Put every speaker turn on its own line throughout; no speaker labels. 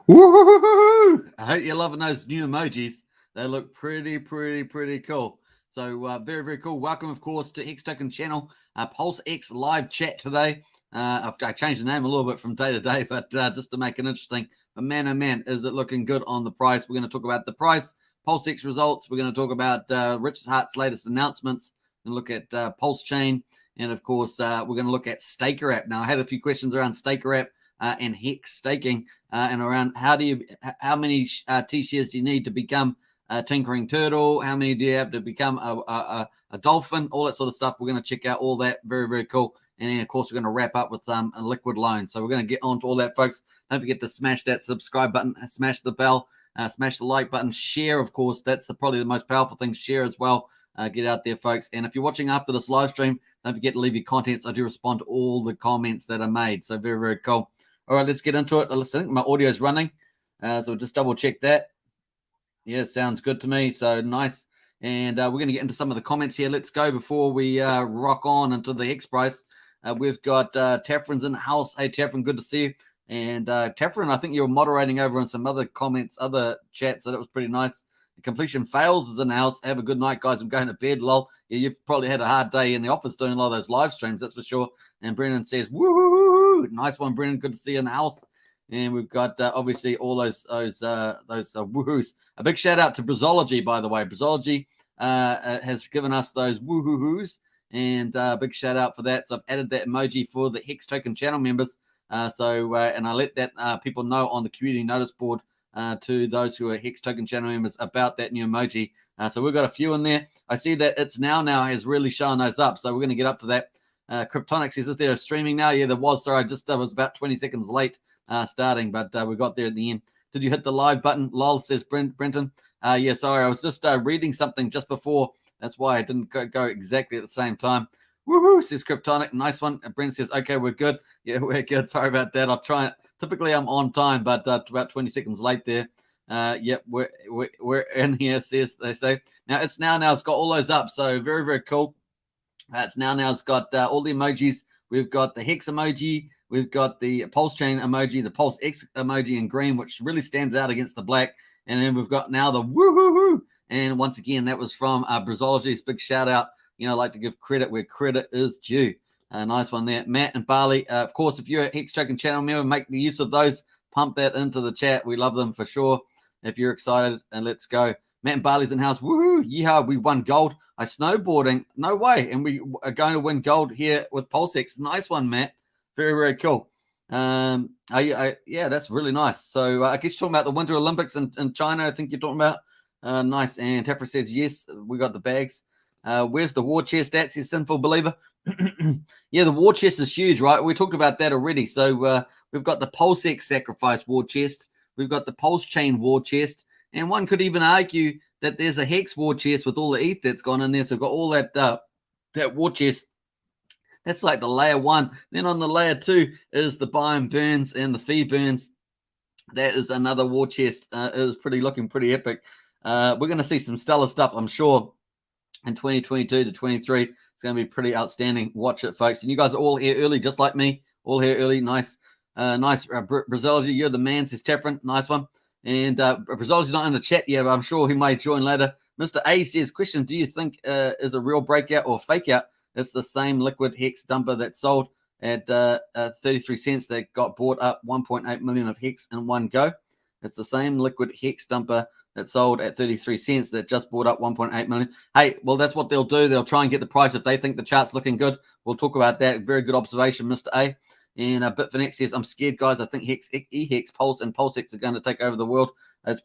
Woo-hoo-hoo-hoo! I hope you're loving those new emojis. They look pretty cool. So very, very cool. Welcome, of course, to Hex Token channel, PulseX live chat today. I changed the name a little bit from day to day, but just to make it interesting. But man, oh man, is it looking good on the price? We're going to talk about the price, PulseX results. We're going to talk about Richard Hart's latest announcements. We're going to look at Pulsechain. And, of course, we're going to look at Staker app. Now, I had a few questions around Staker app and Hex staking and around how many T-shares do you need to become a tinkering turtle? How many do you have to become a dolphin? All that sort of stuff. We're going to check out all that. Very, very cool. And then, of course, we're going to wrap up with a liquid loan. So we're going to get on to all that, folks. Don't forget to smash that subscribe button, smash the bell, smash the like button, share, of course. That's probably the most powerful thing. Share as well. Get out there, folks. And if you're watching after this live stream, don't forget to leave your comments. I do respond to all the comments that are made. So very, very cool. All right, let's get into it. I think my audio is running. So we'll just double check that. Yeah, it sounds good to me. So nice. And we're going to get into some of the comments here. Let's go before we rock on into the Hex price. We've got Taffrin's in the house. Hey, Taffrin, good to see you. And Taffrin, I think you were moderating over on some other comments, other chats, so that was pretty nice. Completion fails is in the house. Have a good night, guys. I'm going to bed. Lol. Yeah, you've probably had a hard day in the office doing a lot of those live streams, that's for sure. And Brennan says, woo! Nice one, Brennan. Good to see you in the house. And we've got obviously all those woohoos. A big shout out to Brazology, by the way. Brazology has given us those woohoos, and big shout out for that. So I've added that emoji for the Hex Token channel members. And I let that people know on the community notice board. To those who are Hex Token channel members about that new emoji. So we've got a few in there. I see that it's now has really shown those up. So we're going to get up to that. Kryptonic says, is there a streaming now? Yeah, there was. Sorry, I was about 20 seconds late starting, but we got there at the end. Did you hit the live button? Lol, says Brenton. Yeah, sorry. I was just reading something just before. That's why I didn't go exactly at the same time. Woohoo, says Kryptonic. Nice one. Brent says, okay, we're good. Yeah, we're good. Sorry about that. I'll try it. Typically, I'm on time, but about 20 seconds late there. Yep, we're in here, they say. Now, it's got all those up, so very, very cool. It's got all the emojis. We've got the Hex emoji. We've got the Pulsechain emoji, the PulseX emoji in green, which really stands out against the black. And then we've got now the woo-hoo-hoo. And once again, that was from Brazology's big shout out. I like to give credit where credit is due. Nice one there. Matt and Barley. Of course, if you're a Hex Token channel member, make the use of those. Pump that into the chat. We love them for sure. If you're excited, and let's go. Matt and Barley's in house. Woohoo! Yeah, we won gold. Snowboarding. No way. And we are going to win gold here with PulseX. Nice one, Matt. Very, very cool. Yeah, that's really nice. So I guess you're talking about the Winter Olympics in China, I think you're talking about. Nice. And Tafra says, yes, we got the bags. Where's the war chest at, says Sinful Believer? Yeah, the war chest is huge, right? We talked about that already. So we've got the PulseX Sacrifice war chest. We've got the Pulsechain war chest. And one could even argue that there's a Hex war chest with all the ETH that's gone in there. So we've got all that war chest. That's like the layer one. Then on the layer two is the buy and burns and the fee burns. That is another war chest. It is looking pretty epic. We're going to see some stellar stuff, I'm sure, in 2022 to 23. It's going to be pretty outstanding. Watch it, folks. And you guys are all here early, just like me. All here early. Nice. Nice. Brazology, you're the man, says Taffrin. Nice one. And Brazology's not in the chat yet, but I'm sure he may join later. Mr. A says, question, do you think is a real breakout or fake out? It's the same liquid Hex dumper that sold at 33 cents that got bought up 1.8 million of Hex in one go. It's the same liquid Hex dumper that sold at 33 cents that just bought up 1.8 million. Hey, well, that's what they'll do. They'll try and get the price if they think the chart's looking good. We'll talk about that. Very good observation, Mr. A. And Bitfinex says, I'm scared, guys. I think Hex, eHex, Pulse, and PulseX are going to take over the world. It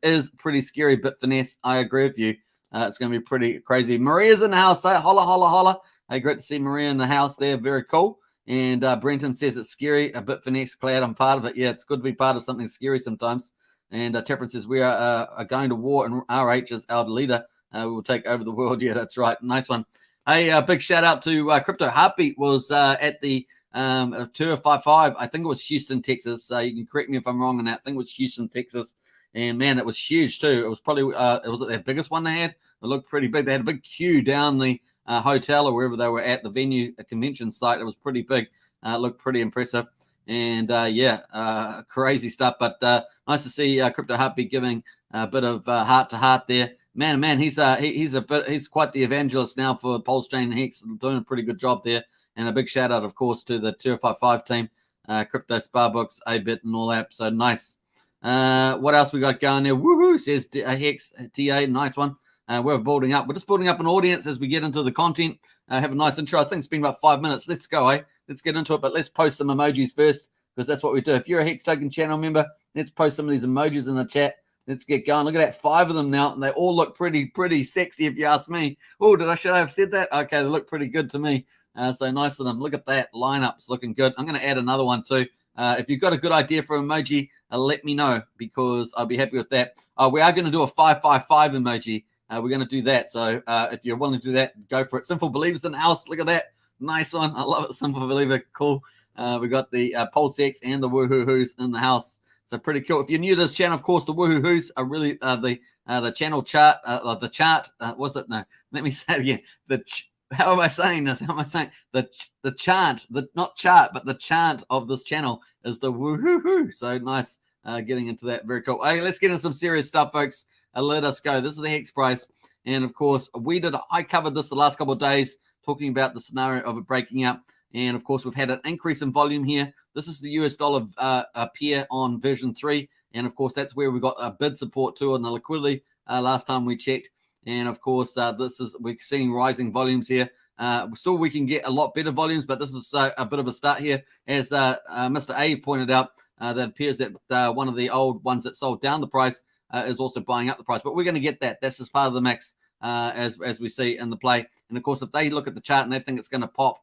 is pretty scary, Bitfinex. I agree with you. It's going to be pretty crazy. Maria's in the house. Say holla, holla, holla. Hey, great to see Maria in the house there. Very cool. And Brenton says it's scary. A Bitfinex cloud. I'm part of it. Yeah, it's good to be part of something scary sometimes. And Tepper says we are going to war, and RH is our leader. We will take over the world. Yeah, that's right. Nice one. Hey, big shout out to Crypto Heartbeat was at the Tour 55. I think it was Houston, Texas. You can correct me if I'm wrong on that. I think it was Houston, Texas. And man, it was huge too. It was probably it was their biggest one they had. It looked pretty big. They had a big queue down the hotel or wherever they were at, the venue, a convention site. It was pretty big. It looked pretty impressive. And yeah, crazy stuff. But nice to see Crypto Heartbeat giving a bit of heart to heart there. Man, he's quite the evangelist now for Pulsechain and Hex, doing a pretty good job there. And a big shout out, of course, to the 255 team, Crypto Sparbooks, A-Bit, and all that. So nice. What else we got going there? Woohoo, says Hex TA. Nice one. We're building up. We're just building up an audience as we get into the content. Have a nice intro. I think it's been about 5 minutes. Let's go, eh? Let's get into it, but let's post some emojis first, because that's what we do. If you're a Hex Token channel member, let's post some of these emojis in the chat. Let's get going. Look at that, 5 of them now, and they all look pretty sexy, if you ask me. Oh, should I have said that? Okay, they look pretty good to me. So nice of them. Look at that lineup. It's looking good. I'm going to add another one too. If you've got a good idea for emoji, let me know, because I'll be happy with that. We are going to do a 555 emoji. We're going to do that. So if you're willing to do that, go for it. Simple Believers in the house. Look at that. Nice one. I love it. Simple Believer. Cool. We got the PulseX and the Woohoo-Hoos in the house. So pretty cool. If you're new to this channel, of course, the Woohoo-Hoos are really the channel chart. The chart. What's it? No. Let me say it again. How am I saying this? How am I saying the chant? Not chart, but the chant of this channel is the Woohoo-Hoo. So nice. Getting into that. Very cool. Hey, let's get into some serious stuff, folks. Let us go. This is the Hex price. And of course, I covered this the last couple of days, talking about the scenario of it breaking up. And of course, we've had an increase in volume here. This is the US dollar pair on version 3. And of course, that's where we got a bid support too on the liquidity last time we checked. And of course, we're seeing rising volumes here. Still, we can get a lot better volumes, but this is a bit of a start here. As Mr. A pointed out, that appears that one of the old ones that sold down the price is also buying up the price. But we're going to get that. That's just part of the mix as we see in the play. And of course, if they look at the chart and they think it's going to pop,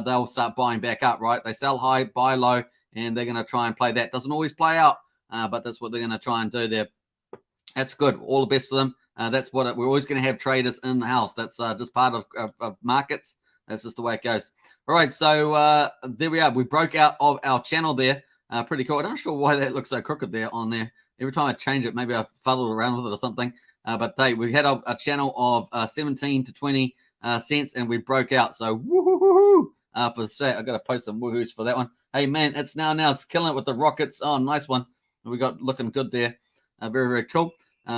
they'll start buying back up, right? They sell high, buy low, and they're going to try and play that. Doesn't always play out, but that's what they're going to try and do there. That's good. All the best for them. That's what we're always going to have traders in the house. That's just part of markets. That's just the way it goes. All right, so there we are. We broke out of our channel there. Pretty cool. I'm not sure why that looks so crooked there on there. Every time I change it, maybe I fuddled around with it or something. But we had a channel of 17 to 20 cents, and we broke out. So woohoo! For that, I got to post some woohoos for that one. Hey man, it's now it's killing it with the rockets. Oh, nice one. We got looking good there. Very cool.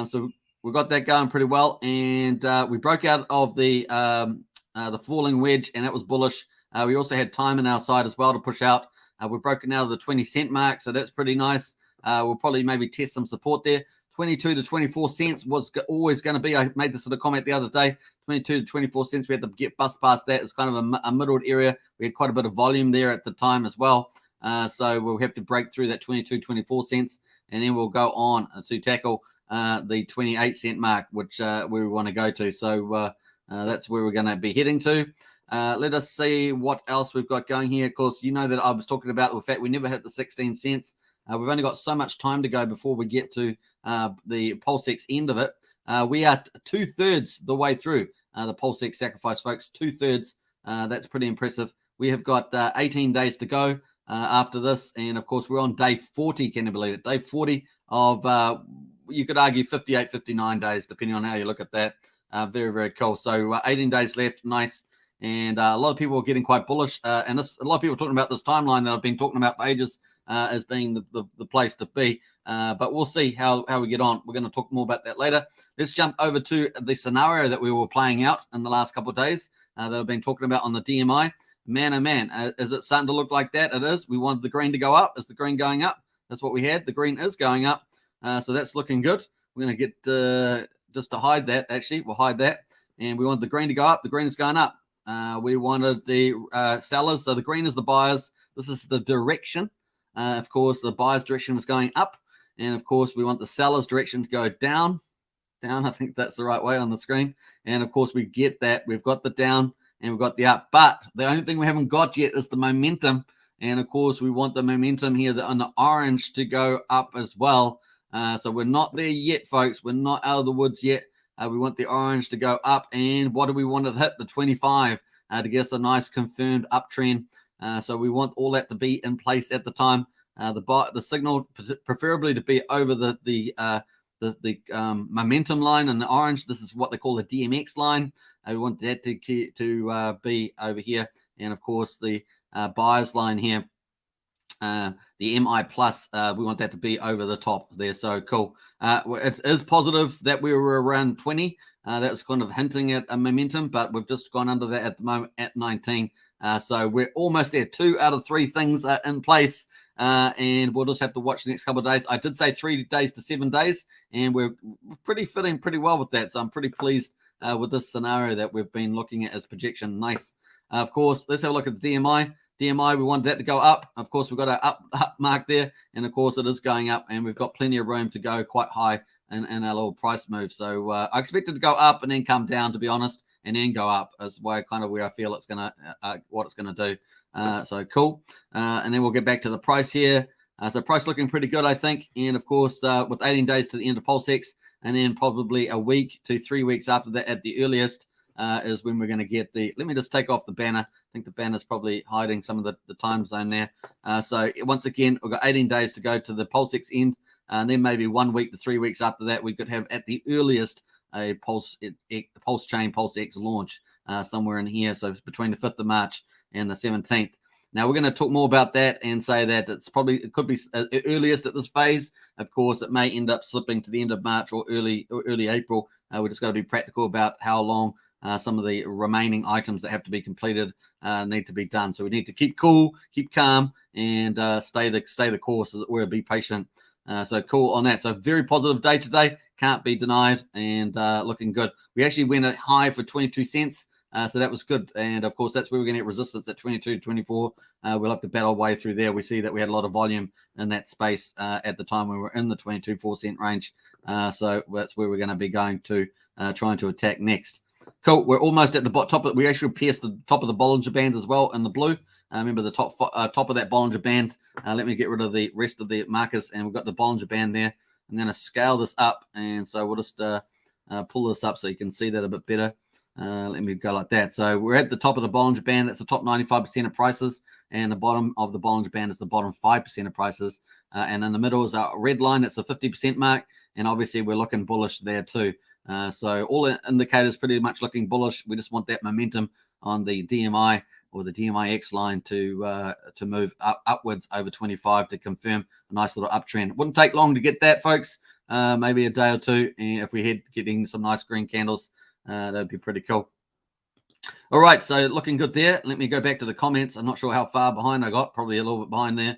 So we got that going pretty well, and we broke out of the falling wedge, and that was bullish. We also had time on our side as well to push out. We've broken out of the 20-cent mark, so that's pretty nice. We'll probably maybe test some support there. 22 to 24 cents was always going to be. I made this sort of comment the other day. 22 to 24 cents. We had to get bust past that. It's kind of a middle area. We had quite a bit of volume there at the time as well. So we'll have to break through that 22, 24 cents, and then we'll go on to tackle the 28-cent mark, which we want to go to. So that's where we're going to be heading to. Let us see what else we've got going here. Of course, you know that I was talking about the fact we never hit the 16 cents. We've only got so much time to go before we get to the PulseX end of it. We are 2/3 the way through the PulseX Sacrifice, folks. 2/3. That's pretty impressive. We have got 18 days to go after this. And, of course, we're on day 40. Can you believe it? Day 40 of, you could argue, 58, 59 days, depending on how you look at that. Very cool. So 18 days left. Nice. And a lot of people are getting quite bullish. And a lot of people are talking about this timeline that I've been talking about for ages as being the place to be. But we'll see how we get on. We're going to talk more about that later. Let's jump over to the scenario that we were playing out in the last couple of days that I've been talking about on the DMI. Man, oh man, is it starting to look like that? It is. We wanted the green to go up. Is the green going up? That's what we had. The green is going up. So that's looking good. We're going to get just to hide that, actually. We'll hide that. And we want the green to go up. The green is going up. We wanted the sellers. So the green is the buyers. This is the direction. Of course, the buyer's direction was going up. And, of course, we want the seller's direction to go down. Down, I think that's the right way on the screen. And, of course, we get that. We've got the down and we've got the up. But the only thing we haven't got yet is the momentum. And, of course, we want the momentum here on the orange to go up as well. So we're not there yet, folks. We're not out of the woods yet. We want the orange to go up. And what do we want to hit? The 25 to get us a nice confirmed uptrend. So we want all that to be in place at the time. The signal preferably to be over the momentum line in the orange. This is what they call the DMX line. We want that to be over here. And, of course, the buyer's line here the MI plus, we want that to be over the top there. So cool. It is positive that we were around 20. That's kind of hinting at a momentum, but we've just gone under that at the moment at 19. So we're almost there. 2 out of 3 things are in place. And we'll just have to watch the next couple of days. I did say 3 days to 7 days, and we're fitting pretty well with that. So I'm pretty pleased with this scenario that we've been looking at as projection. Nice. Of course, let's have a look at the DMI. DMI, we wanted that to go up. Of course, we've got our up mark there, and of course, it is going up, and we've got plenty of room to go quite high in our little price move. So I expect it to go up and then come down, to be honest, and then go up as where I feel it's gonna what it's gonna do. So cool. And then we'll get back to the price here. So price looking pretty good, I think. And of course, with 18 days to the end of PulseX, and then probably a week to 3 weeks after that at the earliest is when we're going to get the, let me just take off the banner. I think the banner's probably hiding some of the time zone there. So once again, we've got 18 days to go to the PulseX end. And then maybe 1 week to 3 weeks after that, we could have at the earliest a Pulsechain PulseX launch somewhere in here. So between the 5th of March and the 17th. Now we're going to talk more about that and say that it could be earliest at this phase. Of course, it may end up slipping to the end of March or early April. We just got to be practical about how long some of the remaining items that have to be completed need to be done. So we need to keep cool, keep calm, and stay the course, as it were. Be patient. So cool on that. So very positive day today. Can't be denied, and looking good. We actually went at high for 22 cents. So that was good. And of course, that's where we're going to get resistance at 22, 24. We'll have to battle our way through there. We see that we had a lot of volume in that space at the time when we were in the 22, 4 cent range. So that's where we're going to be going to trying to attack next. Cool. We're almost at the top. We actually pierced the top of the Bollinger Band as well in the blue. Remember the top of that Bollinger Band. Let me get rid of the rest of the markers. And we've got the Bollinger Band there. I'm going to scale this up. And so we'll just pull this up so you can see that a bit better. Let me go like that. So we're at the top of the Bollinger Band. That's the top 95% of prices. And the bottom of the Bollinger Band is the bottom 5% of prices. And in the middle is our red line. That's the 50% mark. And obviously, we're looking bullish there too. So all indicators pretty much looking bullish. We just want that momentum on the DMI or the DMIX line to move upwards over 25 to confirm a nice little uptrend. Wouldn't take long to get that, folks. Maybe a day or two. And if we head getting some nice green candles, that'd be pretty cool. All right, so looking good there. Let me go back to the comments. I'm not sure how far behind I got, probably a little bit behind there.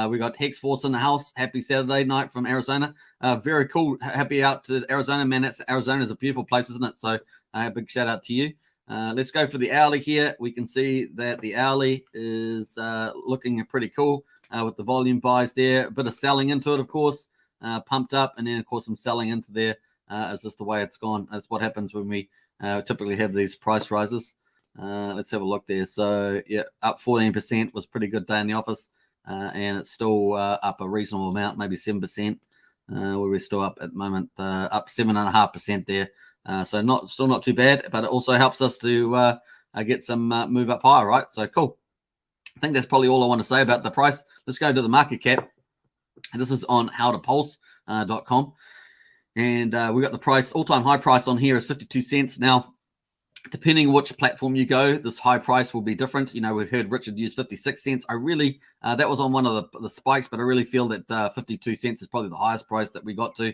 We got Hex Force in the house. Happy Saturday night from Arizona. Very cool. Happy out to Arizona, man. Arizona is a beautiful place, isn't it? So a big shout out to you. Let's go for the hourly here. We can see that the hourly is looking pretty cool with the volume buys there. A bit of selling into it, of course, pumped up. And then, of course, some selling into there. It's just the way it's gone. That's what happens when we typically have these price rises. Let's have a look there. So, yeah, up 14% was a pretty good day in the office. And it's still up a reasonable amount, maybe 7%. Where we're still up at the moment, up 7.5% there. So still not too bad, but it also helps us to get some move up higher, right? So cool. I think that's probably all I want to say about the price. Let's go to the market cap. And this is on howtopulse.com. And we got the price, all-time high price on here is 52 cents. Now, depending which platform you go, this high price will be different. You know, we've heard Richard use 56 cents. I really, that was on one of the spikes, but I really feel that 52 cents is probably the highest price that we got to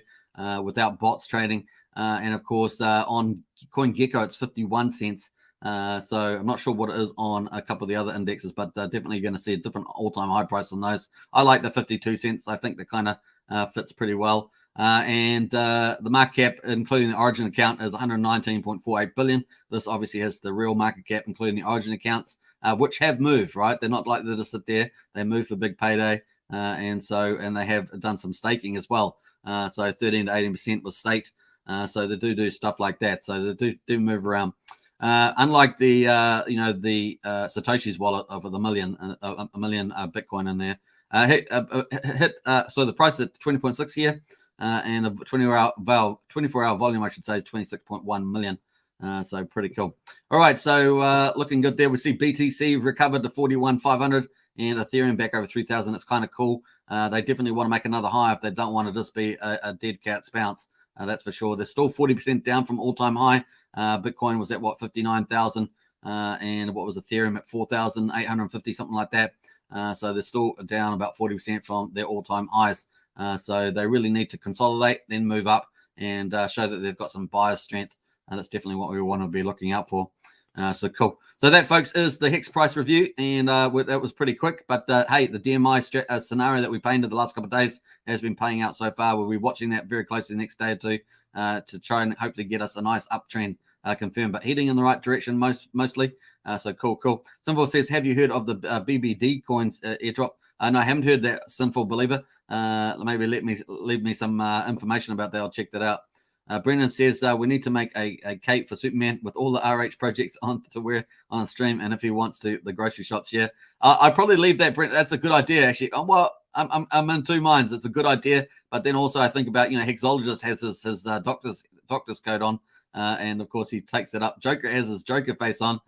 without bots trading. And of course, on CoinGecko, it's 51 cents. So I'm not sure what it is on a couple of the other indexes, but definitely going to see a different all-time high price on those. I like the 52 cents. I think that kind of fits pretty well. And the market cap, including the Origin account, is 119.48 billion. This obviously has the real market cap, including the Origin accounts, which have moved, right? They're not like they just sit there. They move for big payday. And they have done some staking as well. So 13 to 18% was staked. So they do stuff like that. So they do move around. Unlike the Satoshi's wallet of a million Bitcoin in there. So the price is 20.6 here. And a 24-hour volume, I should say, is 26.1 million. So pretty cool. All right, so looking good there. We see BTC recovered to 41,500 and Ethereum back over 3,000. It's kind of cool. They definitely want to make another high if they don't want to just be a dead cat's bounce. That's for sure. They're still 40% down from all-time high. Bitcoin was at, 59,000. And what was Ethereum at 4,850, something like that. So they're still down about 40% from their all-time highs. So they really need to consolidate, then move up and show that they've got some buyer strength. That's definitely what we want to be looking out for. So cool. So that, folks, is the Hex price review, and that was pretty quick. But hey, the DMI scenario that we painted the last couple of days has been paying out so far. We'll be watching that very closely the next day or two to try and hopefully get us a nice uptrend confirmed, but heading in the right direction mostly. So cool. Simple says, have you heard of the BBD coins airdrop? No, I haven't heard that, Sinful Believer. Maybe leave me some information about that. I'll check that out. Brendan says we need to make a cape for Superman with all the RH projects on to wear on the stream, and if he wants to, the grocery shops. Yeah, I'd probably leave that, Brendan. That's a good idea, actually. Oh, well, I'm in two minds. It's a good idea, but then also I think about, Hexologist has his doctor's coat on, and of course he takes it up. Joker has his Joker face on,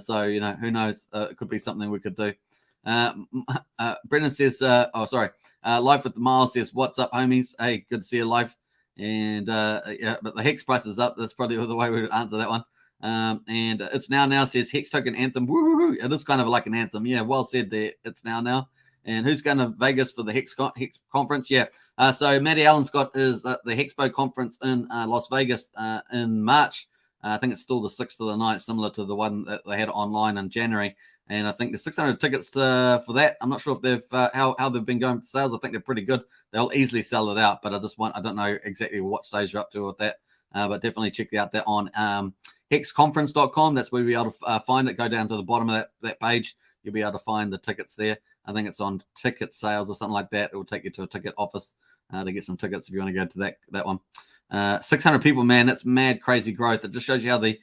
so who knows? It could be something we could do. Brendan says, Life with the Miles says, what's up, homies? Hey, good to see you live. And yeah, but the Hex price is up. That's probably the way we would answer that one. And it's now says Hex Token Anthem. Woo-hoo-hoo. It is kind of like an anthem. Yeah, well said there. It's now. And who's going to Vegas for the Hex conference? Yeah. So Matty Allen's got his the Hexpo conference in Las Vegas in March. I think it's still the 6th of the 9th, similar to the one that they had online in January. And I think there's 600 tickets for that. I'm not sure if they've how they've been going for sales. I think they're pretty good. They'll easily sell it out, but I don't know exactly what stage you're up to with that. But definitely check out that on hexconference.com. That's where you'll be able to find it. Go down to the bottom of that page. You'll be able to find the tickets there. I think it's on ticket sales or something like that. It will take you to a ticket office to get some tickets if you want to go to that one. 600 people, man, that's mad crazy growth. It just shows you how the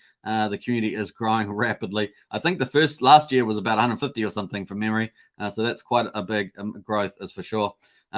community is growing rapidly. I think the last year was about 150 or something from memory. So that's quite a big growth, as for sure.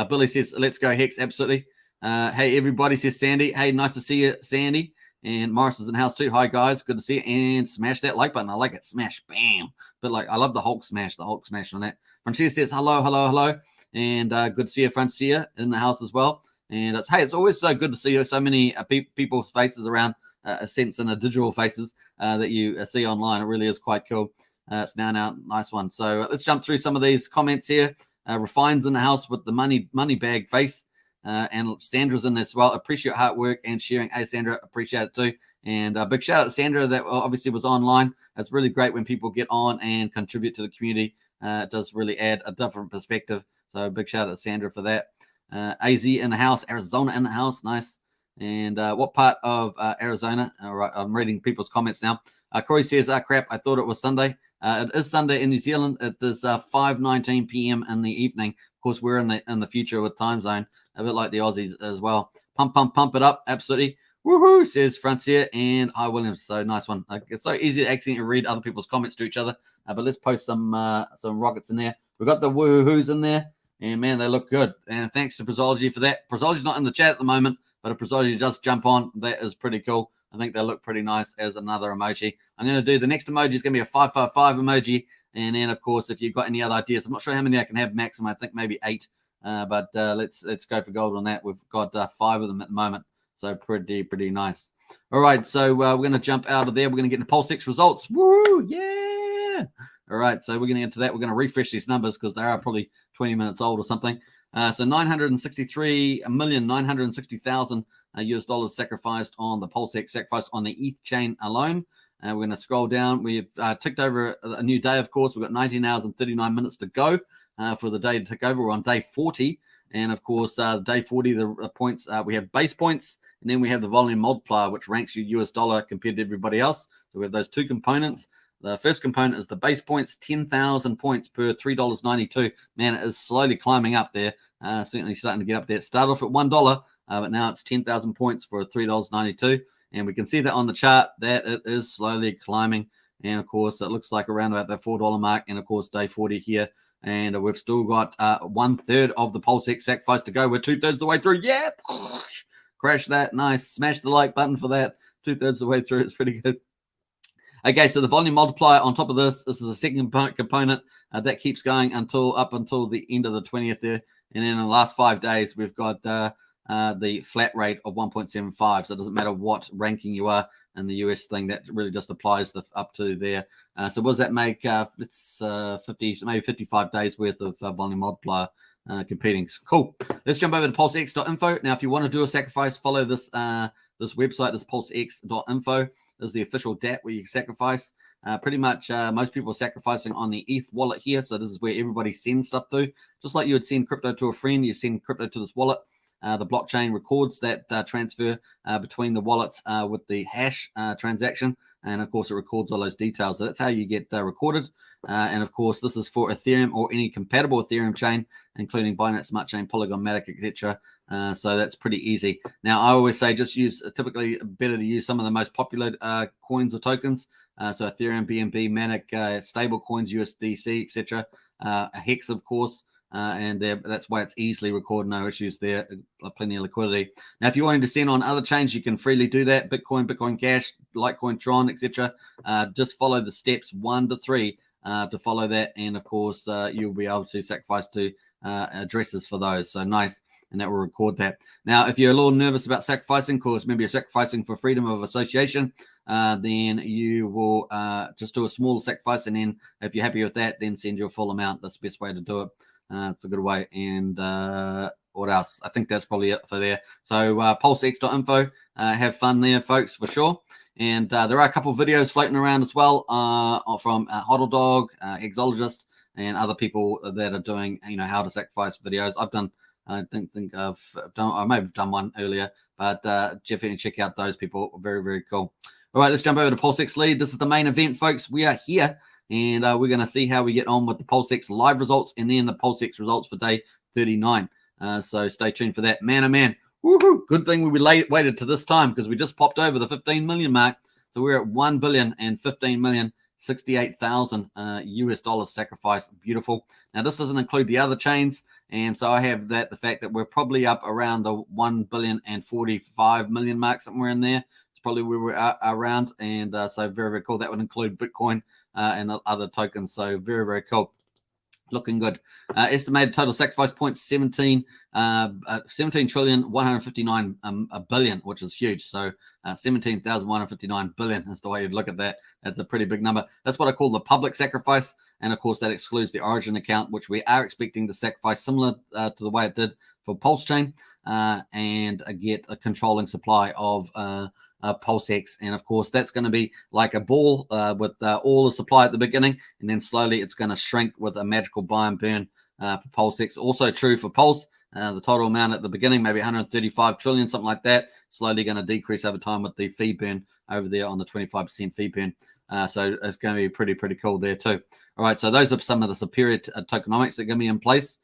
Billy says, let's go Hex. Absolutely. Hey, everybody, says Sandy. Hey, nice to see you, Sandy. And Morris is in the house too. Hi, guys. Good to see you. And smash that like button. I like it. Smash. Bam. But I love the Hulk smash on that. Francia says, hello. And good to see you, Francia, in the house as well. And it's always so good to see so many people's faces around, a sense in the digital faces that you see online. It really is quite cool. It's now nice one. So let's jump through some of these comments here. Refine's in the house with the money bag face. And Sandra's in there as well. Appreciate your hard work and sharing. Hey, Sandra, appreciate it too. And a big shout out to Sandra that obviously was online. It's really great when people get on and contribute to the community. It does really add a different perspective. So big shout out to Sandra for that. AZ in the house, Arizona in the house, nice. And what part of Arizona? All right, I'm reading people's comments now. Corey says, crap, I thought it was Sunday. It is Sunday in New Zealand. It is 5:19 p.m. in the evening. Of course, we're in the future with time zone, a bit like the Aussies as well. Pump it up, absolutely. Woohoo, says Francia and Hi Williams. So nice one. It's so easy to accidentally read other people's comments to each other. But let's post some rockets in there. We've got the woohoos in there. And man, they look good. And thanks to Pulsechain for that. Pulsechai's not in the chat at the moment, but if Pulsechain does jump on, that is pretty cool. I think they look pretty nice as another emoji. I'm going to do the next emoji is going to be a 555 emoji. And then, of course, if you've got any other ideas, I'm not sure how many I can have maximum. I think maybe 8. But let's go for gold on that. We've got 5 of them at the moment. So pretty nice. All right, so we're going to jump out of there. We're going to get into PulseX results. Woo, yeah. All right, so we're going to get into that. We're going to refresh these numbers because they are probably 20 minutes old or something. So 963,960,000 US dollars sacrificed on the PulseX Sacrifice on the ETH chain alone. We're going to scroll down. We've ticked over a new day, of course. We've got 19 hours and 39 minutes to go for the day to tick over. We're on day 40. And, of course, day 40, the points, we have base points, and then we have the volume multiplier, which ranks your US dollar compared to everybody else. So we have those two components. The first component is the base points, 10,000 points per $3.92. Man, it is slowly climbing up there. Certainly starting to get up there. It started off at $1, but now it's 10,000 points for $3.92. And we can see that on the chart that it is slowly climbing. And, of course, it looks like around about that $4 mark. And, of course, day 40 here. And we've still got 1/3 of the PulseX Sacrifice to go. We're 2/3 of the way through. Yeah. Crash that. Nice. Smash the like button for that. 2/3 of the way through. It's pretty good. Okay, so the volume multiplier on top of this is the second component that keeps going up until the end of the 20th there. And then in the last 5 days, we've got the flat rate of 1.75. So it doesn't matter what ranking you are. and the US thing, that really just applies up to there. So what does that make? It's 50, maybe 55 days worth of volume multiplier competing. Cool. Let's jump over to pulsex.info. Now, if you want to do a sacrifice, follow this this website, this pulsex.info. This is the official DApp where you sacrifice. Pretty much most people are sacrificing on the ETH wallet here. So this is where everybody sends stuff to. Just like you would send crypto to a friend, you send crypto to this wallet. The blockchain records that transfer between the wallets with the hash transaction. And of course, it records all those details. So that's how you get recorded. And of course, this is for Ethereum or any compatible Ethereum chain, including Binance Smart Chain, Polygon, Matic, etc. So that's pretty easy. Now, I always say just use, typically better to use some of the most popular coins or tokens. So Ethereum, BNB, Matic, stable coins, USDC, etc. Hex, of course. And that's why it's easily recorded, no issues there, plenty of liquidity. Now, if you're wanting to send on other chains, you can freely do that. Bitcoin, Bitcoin Cash, Litecoin, Tron, etc. Just follow the steps 1 to 3 to follow that. And of course, you'll be able to sacrifice to addresses for those. So nice. And that will record that. Now, if you're a little nervous about sacrificing, because maybe you're sacrificing for freedom of association, then you will just do a small sacrifice. And then if you're happy with that, then send your full amount. That's the best way to do it. It's a good way. And what else? I think that's probably it for there. So pulsex.info. Have fun there, folks, for sure. And there are a couple of videos floating around as well from Hodl Dog, Exologist, and other people that are doing, how to sacrifice videos. I think I may have done one earlier, but definitely check out those people. Very, very cool. All right, let's jump over to PulseX Lead. This is the main event, folks. We are here, and we're going to see how we get on with the PulseX live results and then the PulseX results for day 39. So stay tuned for that. Man, oh man. Woohoo. Good thing we waited to this time, because we just popped over the 15 million mark. So we're at 1 billion and 15 million. 68,000 US dollars sacrifice. Beautiful. Now, this doesn't include the other chains. And so I have the fact that we're probably up around the 1 billion and 45 million mark, somewhere in there. It's probably where we're around. And so very, very cool. That would include Bitcoin and other tokens. So very, very cool. Looking good. Estimated total sacrifice points 17 trillion 159 billion, which is huge. So 17,159 billion is the way you'd look at that. That's a pretty big number. That's what I call the public sacrifice. And of course, that excludes the Origin account, which we are expecting to sacrifice similar to the way it did for Pulsechain, and get a controlling supply of PulseX. And of course, that's going to be like a ball with all the supply at the beginning, and then slowly it's going to shrink with a magical buy and burn for PulseX. Also true for Pulse. The total amount at the beginning, maybe 135 trillion, something like that, slowly going to decrease over time with the fee burn over there on the 25% fee burn. So it's going to be pretty cool there too. All right, so those are some of the superior tokenomics that are going to be in place.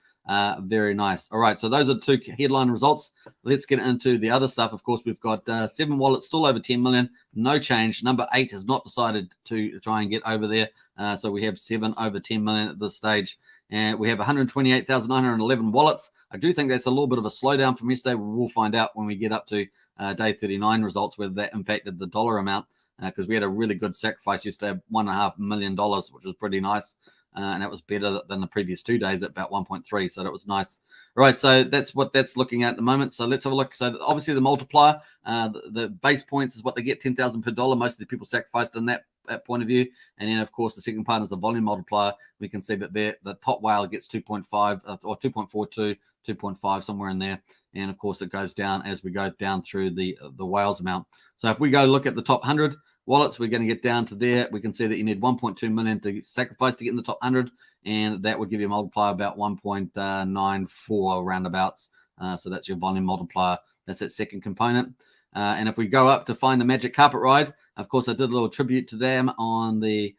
Very nice. All right, so those are two headline results. Let's get into the other stuff. Of course, we've got 7 wallets still over 10 million. No change. Number 8 has not decided to try and get over there. So we have 7 over 10 million at this stage. And we have 128,911 wallets. I do think that's a little bit of a slowdown from yesterday. We'll find out when we get up to day 39 results, whether that impacted the dollar amount, because we had a really good sacrifice yesterday, $1.5 million, which was pretty nice. And that was better than the previous 2 days at about 1.3. So that was nice. All right, so that's what that's looking at the moment. So let's have a look. So obviously the multiplier, the base points is what they get, 10,000 per dollar. Most of the people sacrificed in that point of view. And then, of course, the second part is the volume multiplier. We can see that there the top whale gets 2.5 or 2.42, 2.5, somewhere in there. And, of course, it goes down as we go down through the whales amount. So if we go look at the top 100 wallets, we're going to get down to there. We can see that you need 1.2 million to sacrifice to get in the top 100. And that would give you a multiplier about 1.94 roundabouts. So that's your volume multiplier. That's that second component. And if we go up to find the Magic Carpet Ride, of course, I did a little tribute to them on the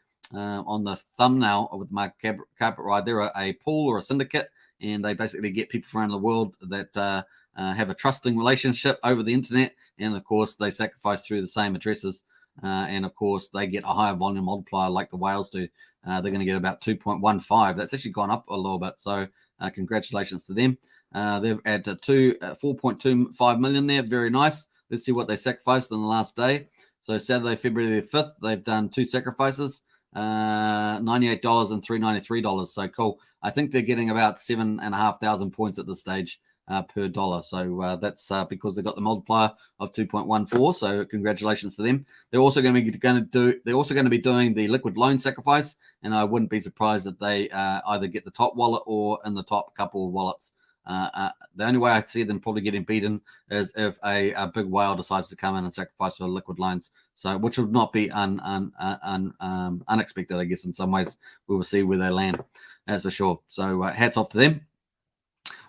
thumbnail with my carpet ride. They're a pool or a syndicate, and they basically get people around the world that have a trusting relationship over the internet. And of course, they sacrifice through the same addresses. And of course, they get a higher volume multiplier like the whales do. They're going to get about 2.15. That's actually gone up a little bit. So congratulations to them. They've at 4.25 million there. Very nice. Let's see what they sacrificed on the last day. So Saturday, February the 5th, they've done 2 sacrifices, $98 and $393. So cool. I think they're getting about 7,500 points at this stage per dollar. So that's because they got the multiplier of 2.14. So congratulations to them. They're also going to be doing the liquid loan sacrifice, and I wouldn't be surprised if they either get the top wallet or in the top couple of wallets. The only way I see them probably getting beaten is if a big whale decides to come in and sacrifice for liquid loans. So, which would not be unexpected, I guess. In some ways, we will see where they land, that's for sure. So, hats off to them.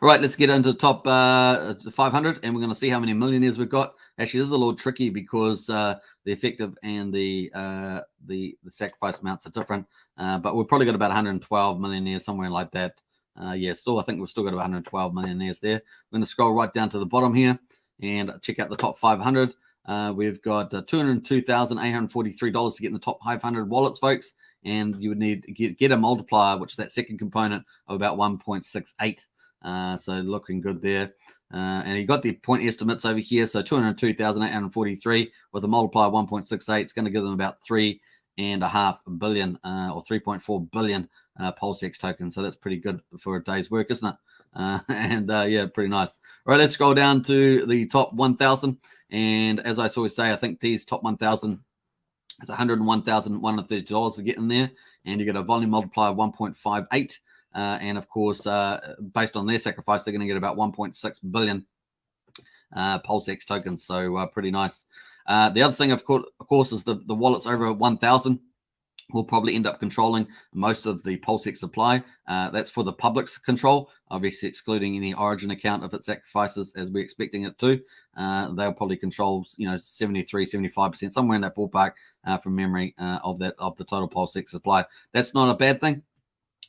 All right, let's get into the top 500, and we're going to see how many millionaires we've got. Actually, this is a little tricky because the effective and the sacrifice amounts are different, but we've probably got about 112 millionaires, somewhere like that. Yeah, still, I think we've still got about 112 millionaires there. We're going to scroll right down to the bottom here and check out the top 500. We've got $202,843 to get in the top 500 wallets, folks, and you would need to get a multiplier, which is that second component of about 1.68. So looking good there. And you got the point estimates over here. So 202,843 with a multiplier 1.68. It's going to give them about 3.5 billion or 3.4 billion PulseX tokens. So that's pretty good for a day's work, isn't it? Yeah, pretty nice. All right, let's scroll down to the top 1,000. And as I always say, I think these top 1,000 is $101,130 to get in there. And you get a volume multiplier of 1.58. And of course, based on their sacrifice, they're going to get about 1.6 billion PulseX tokens. So pretty nice. The other thing, of course, is the wallets over 1,000 will probably end up controlling most of the PulseX supply. That's for the public's control, obviously excluding any Origin account if it sacrifices as we're expecting it to. They'll probably control, 73, 75%, somewhere in that ballpark from memory of the total PulseX supply. That's not a bad thing.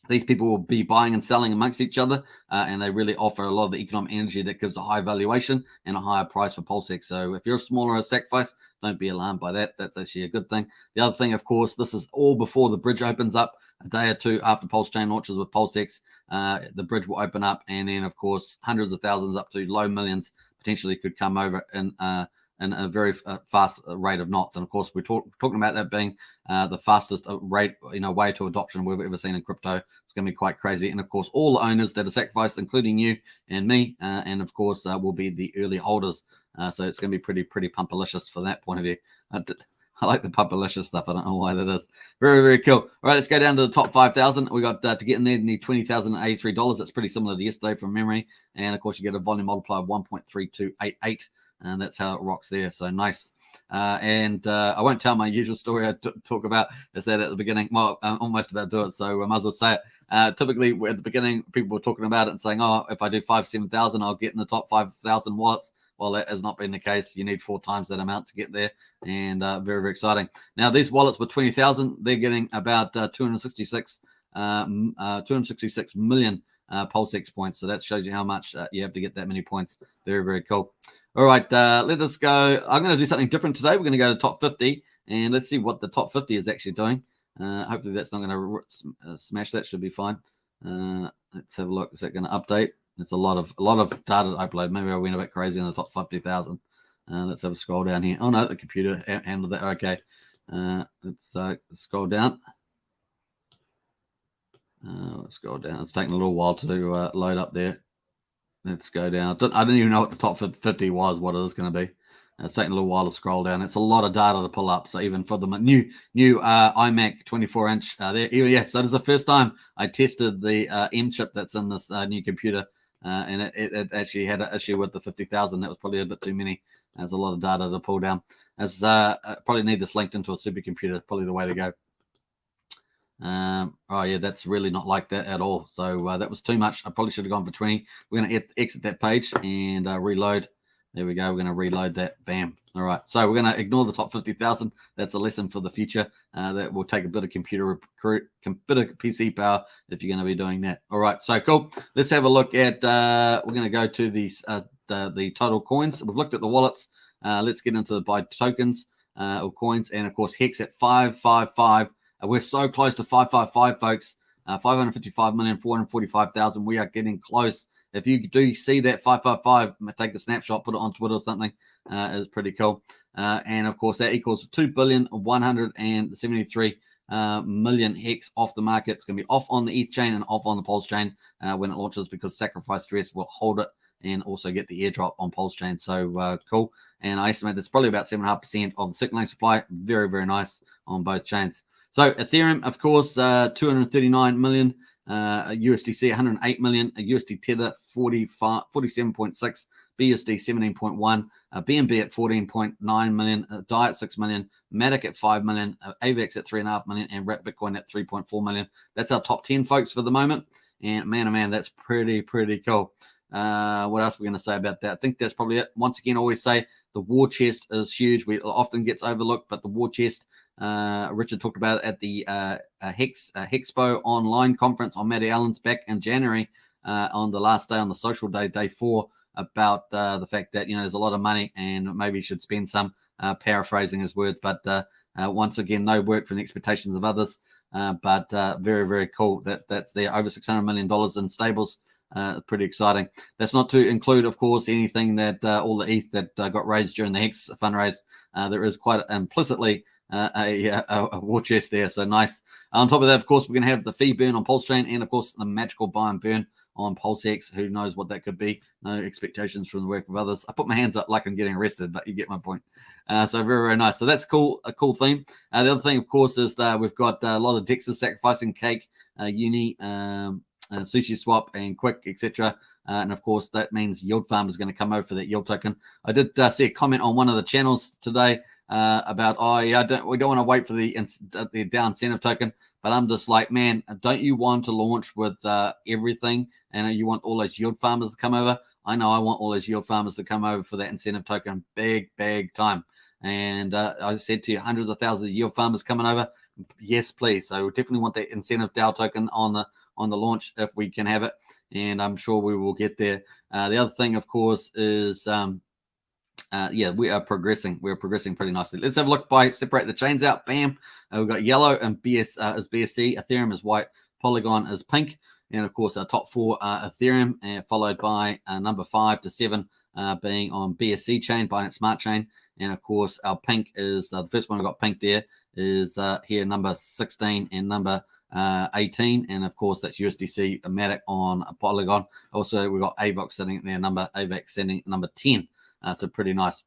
These people will be buying and selling amongst each other, and they really offer a lot of the economic energy that gives a high valuation and a higher price for PulseX. So if you're a smaller sacrifice, don't be alarmed by that. That's actually a good thing. The other thing, of course, this is all before the bridge opens up. A day or two after Pulsechain launches with PulseX, the bridge will open up, and then, of course, hundreds of thousands up to low millions potentially could come over in a very fast rate of knots. And of course, we're talking about that being the fastest rate, way to adoption we've ever seen in crypto. It's going to be quite crazy. And of course, all the owners that are sacrificed, including you and me, and of course, will be the early holders. So it's going to be pretty pumpalicious for that point of view. I like the pumpalicious stuff. I don't know why that is. Very, very cool. All right, let's go down to the top 5,000. We got to get in there, you need $20,083. That's pretty similar to yesterday from memory. And of course, you get a volume multiplier of 1.3288. And that's how it rocks there. So nice. I won't tell my usual story I talk about. Is that at the beginning, well, I'm almost about to do it, so I might as well say it. Typically, at the beginning, people were talking about it and saying, oh, if I do 7,000, I'll get in the top 5,000 wallets. Well, that has not been the case. You need 4 times that amount to get there, and very, very exciting. Now, these wallets with 20,000, they're getting about 266 million PulseX points. So that shows you how much you have to get that many points. Very, very cool. All right, let us go. I'm going to do something different today. We're going to go to top 50, and let's see what the top 50 is actually doing. Hopefully, that's not going to smash. That should be fine. Let's have a look. Is that going to update? It's a lot of data to upload. Maybe I went a bit crazy on the top 50,000. Let's have a scroll down here. Oh no, the computer handled that. Okay, let's scroll down. Let's scroll down. It's taking a little while to load up there. Let's go down. I didn't even know what the top 50 was, what it was going to be. It's taking a little while to scroll down. It's a lot of data to pull up. So even for the new iMac 24-inch there. Yeah, so this is the first time I tested the M chip that's in this new computer. And it actually had an issue with the 50,000. That was probably a bit too many. There's a lot of data to pull down. Probably need this linked into a supercomputer. Probably the way to go. Oh yeah, that's really not like that at all. So that was too much. I probably should have gone for 20. We're going to exit that page and reload. There we go. We're going to reload that. Bam. All right. So we're going to ignore the top 50,000. That's a lesson for the future. That will take a bit of PC power if you're going to be doing that. All right. So cool. Let's have a look at. We're going to go to the total coins. We've looked at the wallets. Let's get into the buy tokens or coins, and of course Hex at 555. We're so close to 555, folks. 555,445,000. We are getting close. If you do see that 555, take a snapshot, put it on Twitter or something. It's pretty cool. And of course, that equals 2,173,000,000 Hex off the market. It's going to be off on the ETH chain and off on the Pulsechain when it launches, because sacrifice stress will hold it and also get the airdrop on Pulsechain. So cool. And I estimate that's probably about 7.5% of the circulating supply. Very, very nice on both chains. So Ethereum, of course, 239 million, USDC 108 million, USD Tether 47.6, BUSD 17.1, BNB at 14.9 million, DAI at 6 million, Matic at 5 million, AVAX at 3.5 million, and Wrap Bitcoin at 3.4 million. That's our top 10, folks, for the moment. And man, oh man, that's pretty cool. What else are we going to say about that? I think that's probably it. Once again, I always say the war chest is huge. We often gets overlooked, but the war chest, Richard talked about it at the Hexpo online conference on Matty Allen's back in January on the last day, on the social day, day 4, about the fact that, you know, there's a lot of money and maybe you should spend some, paraphrasing his words, but once again, no work for the expectations of others, but very cool that that's there. Over $600 million in stables. Pretty exciting. That's not to include, of course, anything that all the ETH that got raised during the Hex fundraise. There is quite implicitly a war chest there, so nice. On top of that, of course, we're going to have the fee burn on Pulsechain, and of course the magical buy and burn on PulseX. Who knows what that could be? No expectations from the work of others. I put my hands up like I'm getting arrested, but you get my point. So very nice. So that's cool. A cool theme. The other thing, of course, is that we've got a lot of DEXs sacrificing Cake, Uni, Sushi Swap, and Quick, etc. And of course, that means Yield Farm is going to come over for that yield token. I did see a comment on one of the channels today about, we don't want to wait for the down incentive token. But I'm just like, man, don't you want to launch with everything, and you want all those yield farmers to come over? I know I want all those yield farmers to come over for that incentive token, big time. And I said to you, hundreds of thousands of yield farmers coming over. Yes, please. So we definitely want that incentive DAO token on the launch if we can have it, and I'm sure we will get there. The other thing, of course, is we are progressing. We're progressing pretty nicely. Let's have a look by separate the chains out. Bam. We've got yellow and is BSC. Ethereum is white. Polygon is pink. And of course, our top 4 are Ethereum, followed by number 5 to 7 being on BSC chain, Binance Smart Chain. And of course, our pink is the first one I got pink there is here number 16 and number 18. And of course, that's USDC Matic on Polygon. Also, we've got AVAX sitting there, AVAX sitting number 10. So pretty nice.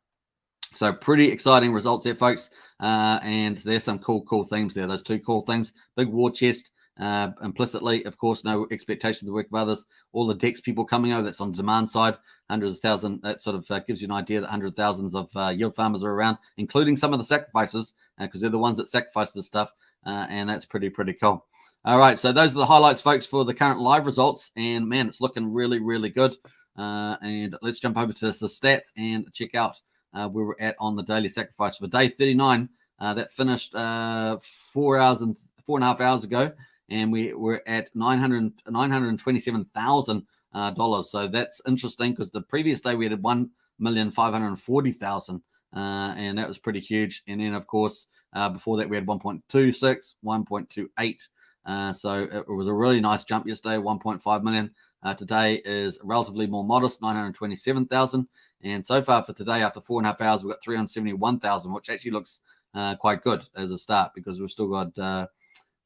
So pretty exciting results there, folks. And there's some cool themes there. Those 2 cool themes. Big war chest. Implicitly, of course, no expectations to work with others. All the DEX people coming over, that's on demand side. Hundreds of thousands. That sort of gives you an idea that hundreds of thousands of yield farmers are around, including some of the sacrifices, because they're the ones that sacrifice this stuff. And that's pretty cool. All right. So those are the highlights, folks, for the current live results. And man, it's looking really good. And let's jump over to the stats and check out where we're at on the daily sacrifice for day 39. That finished 4.5 hours ago, and we were at $927,000. So that's interesting because the previous day we had 1,540,000, and that was pretty huge. And then of course before that we had 1.26, 1.28. So it was a really nice jump yesterday, 1.5 million. Today is relatively more modest, 927,000. And so far for today, after 4.5 hours, we've got 371,000, which actually looks quite good as a start because we've still got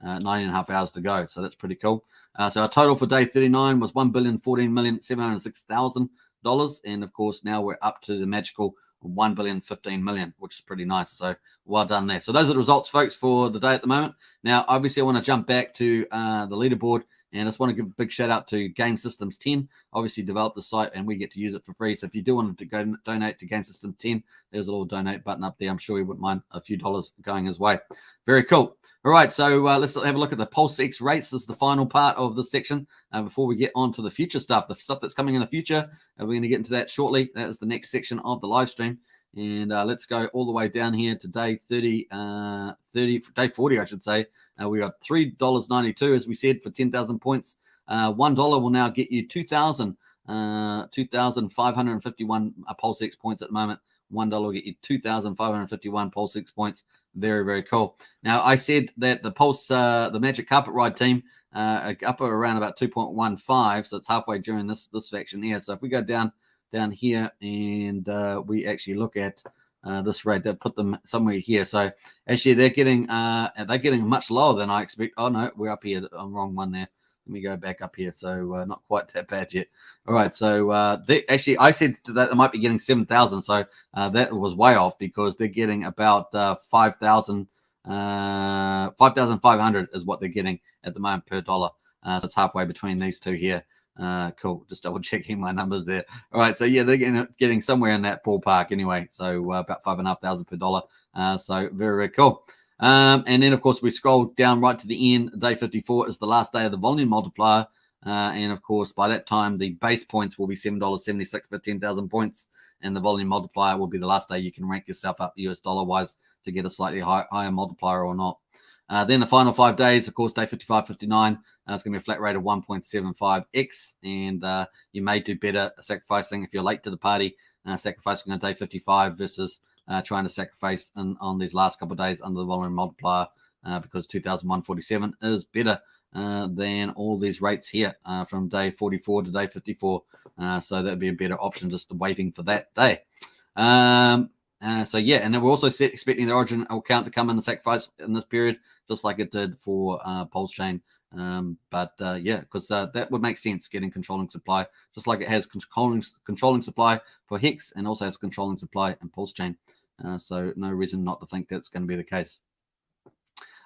9.5 hours to go. So that's pretty cool. So our total for day 39 was $1,014,706,000. And of course, now we're up to the magical $1,015,000,000, which is pretty nice. So well done there. So those are the results, folks, for the day at the moment. Now, obviously, I want to jump back to the leaderboard. And I just want to give a big shout out to Game Systems 10. Obviously developed the site and we get to use it for free. So if you do want to go donate to Game Systems 10, there's a little donate button up there. I'm sure you wouldn't mind a few dollars going his way. Very cool. All right, so let's have a look at the PulseX rates. This is the final part of this section before we get on to the future stuff, the stuff that's coming in the future. We're going to get into that shortly. That is the next section of the live stream. And let's go all the way down here to day 30, day 40, I should say. We got $3.92, as we said, for 10,000 points. $1 will now get you 2,551 PulseX points at the moment. $1 will get you 2,551 PulseX points. Very cool. Now, I said that the Magic Carpet Ride team up around about 2.15, so it's halfway during this section here. So if we go down here and we actually look at this rate, that put them somewhere here. So actually they're getting much lower than I expect. Oh no, we're up here. I'm wrong one there. Let me go back up here. So not quite that bad yet. All right. So actually, I said that they might be getting 7,000. So that was way off because they're getting about 5,000. 5,500 is what they're getting at the moment per dollar. So it's halfway between these two here. Cool. Just double checking my numbers there. All right. So yeah, they're getting somewhere in that ballpark anyway. So about 5,500 per dollar. So very, very cool. And then, of course, we scroll down right to the end. Day 54 is the last day of the volume multiplier. And, of course, by that time, the base points will be $7.76 per 10,000 points. And the volume multiplier will be the last day you can rank yourself up US dollar-wise to get a slightly higher multiplier or not. Then the final 5 days, of course, day 55, 59, it's going to be a flat rate of 1.75x. And you may do better sacrificing if you're late to the party, sacrificing on day 55 versus trying to sacrifice on these last couple of days under the volume multiplier because 2,147 is better than all these rates here from day 44 to day 54. So that'd be a better option just waiting for that day. So yeah, and then we're also expecting the origin account to come in and sacrifice in this period, just like it did for Pulsechain. Yeah, because that would make sense getting controlling supply, just like it has controlling supply for Hex and also has controlling supply in Pulsechain. So no reason not to think that's going to be the case.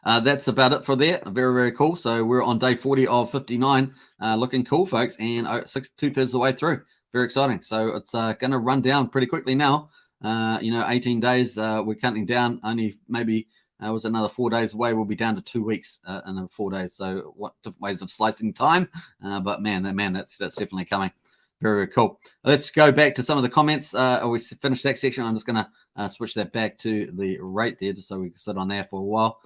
That's about it for there. Very, very cool. So we're on day 40 of 59. Looking cool, folks, and 2/3 of the way through. Very exciting. So it's going to run down pretty quickly now. 18 days. We're counting down. Only maybe was another 4 days away. We'll be down to 2 weeks in 4 days. So what different ways of slicing time? But man, that's definitely coming. Very, very cool. Let's go back to some of the comments. We finished that section. I'm just going to switch that back to the rate there just so we can sit on there for a while.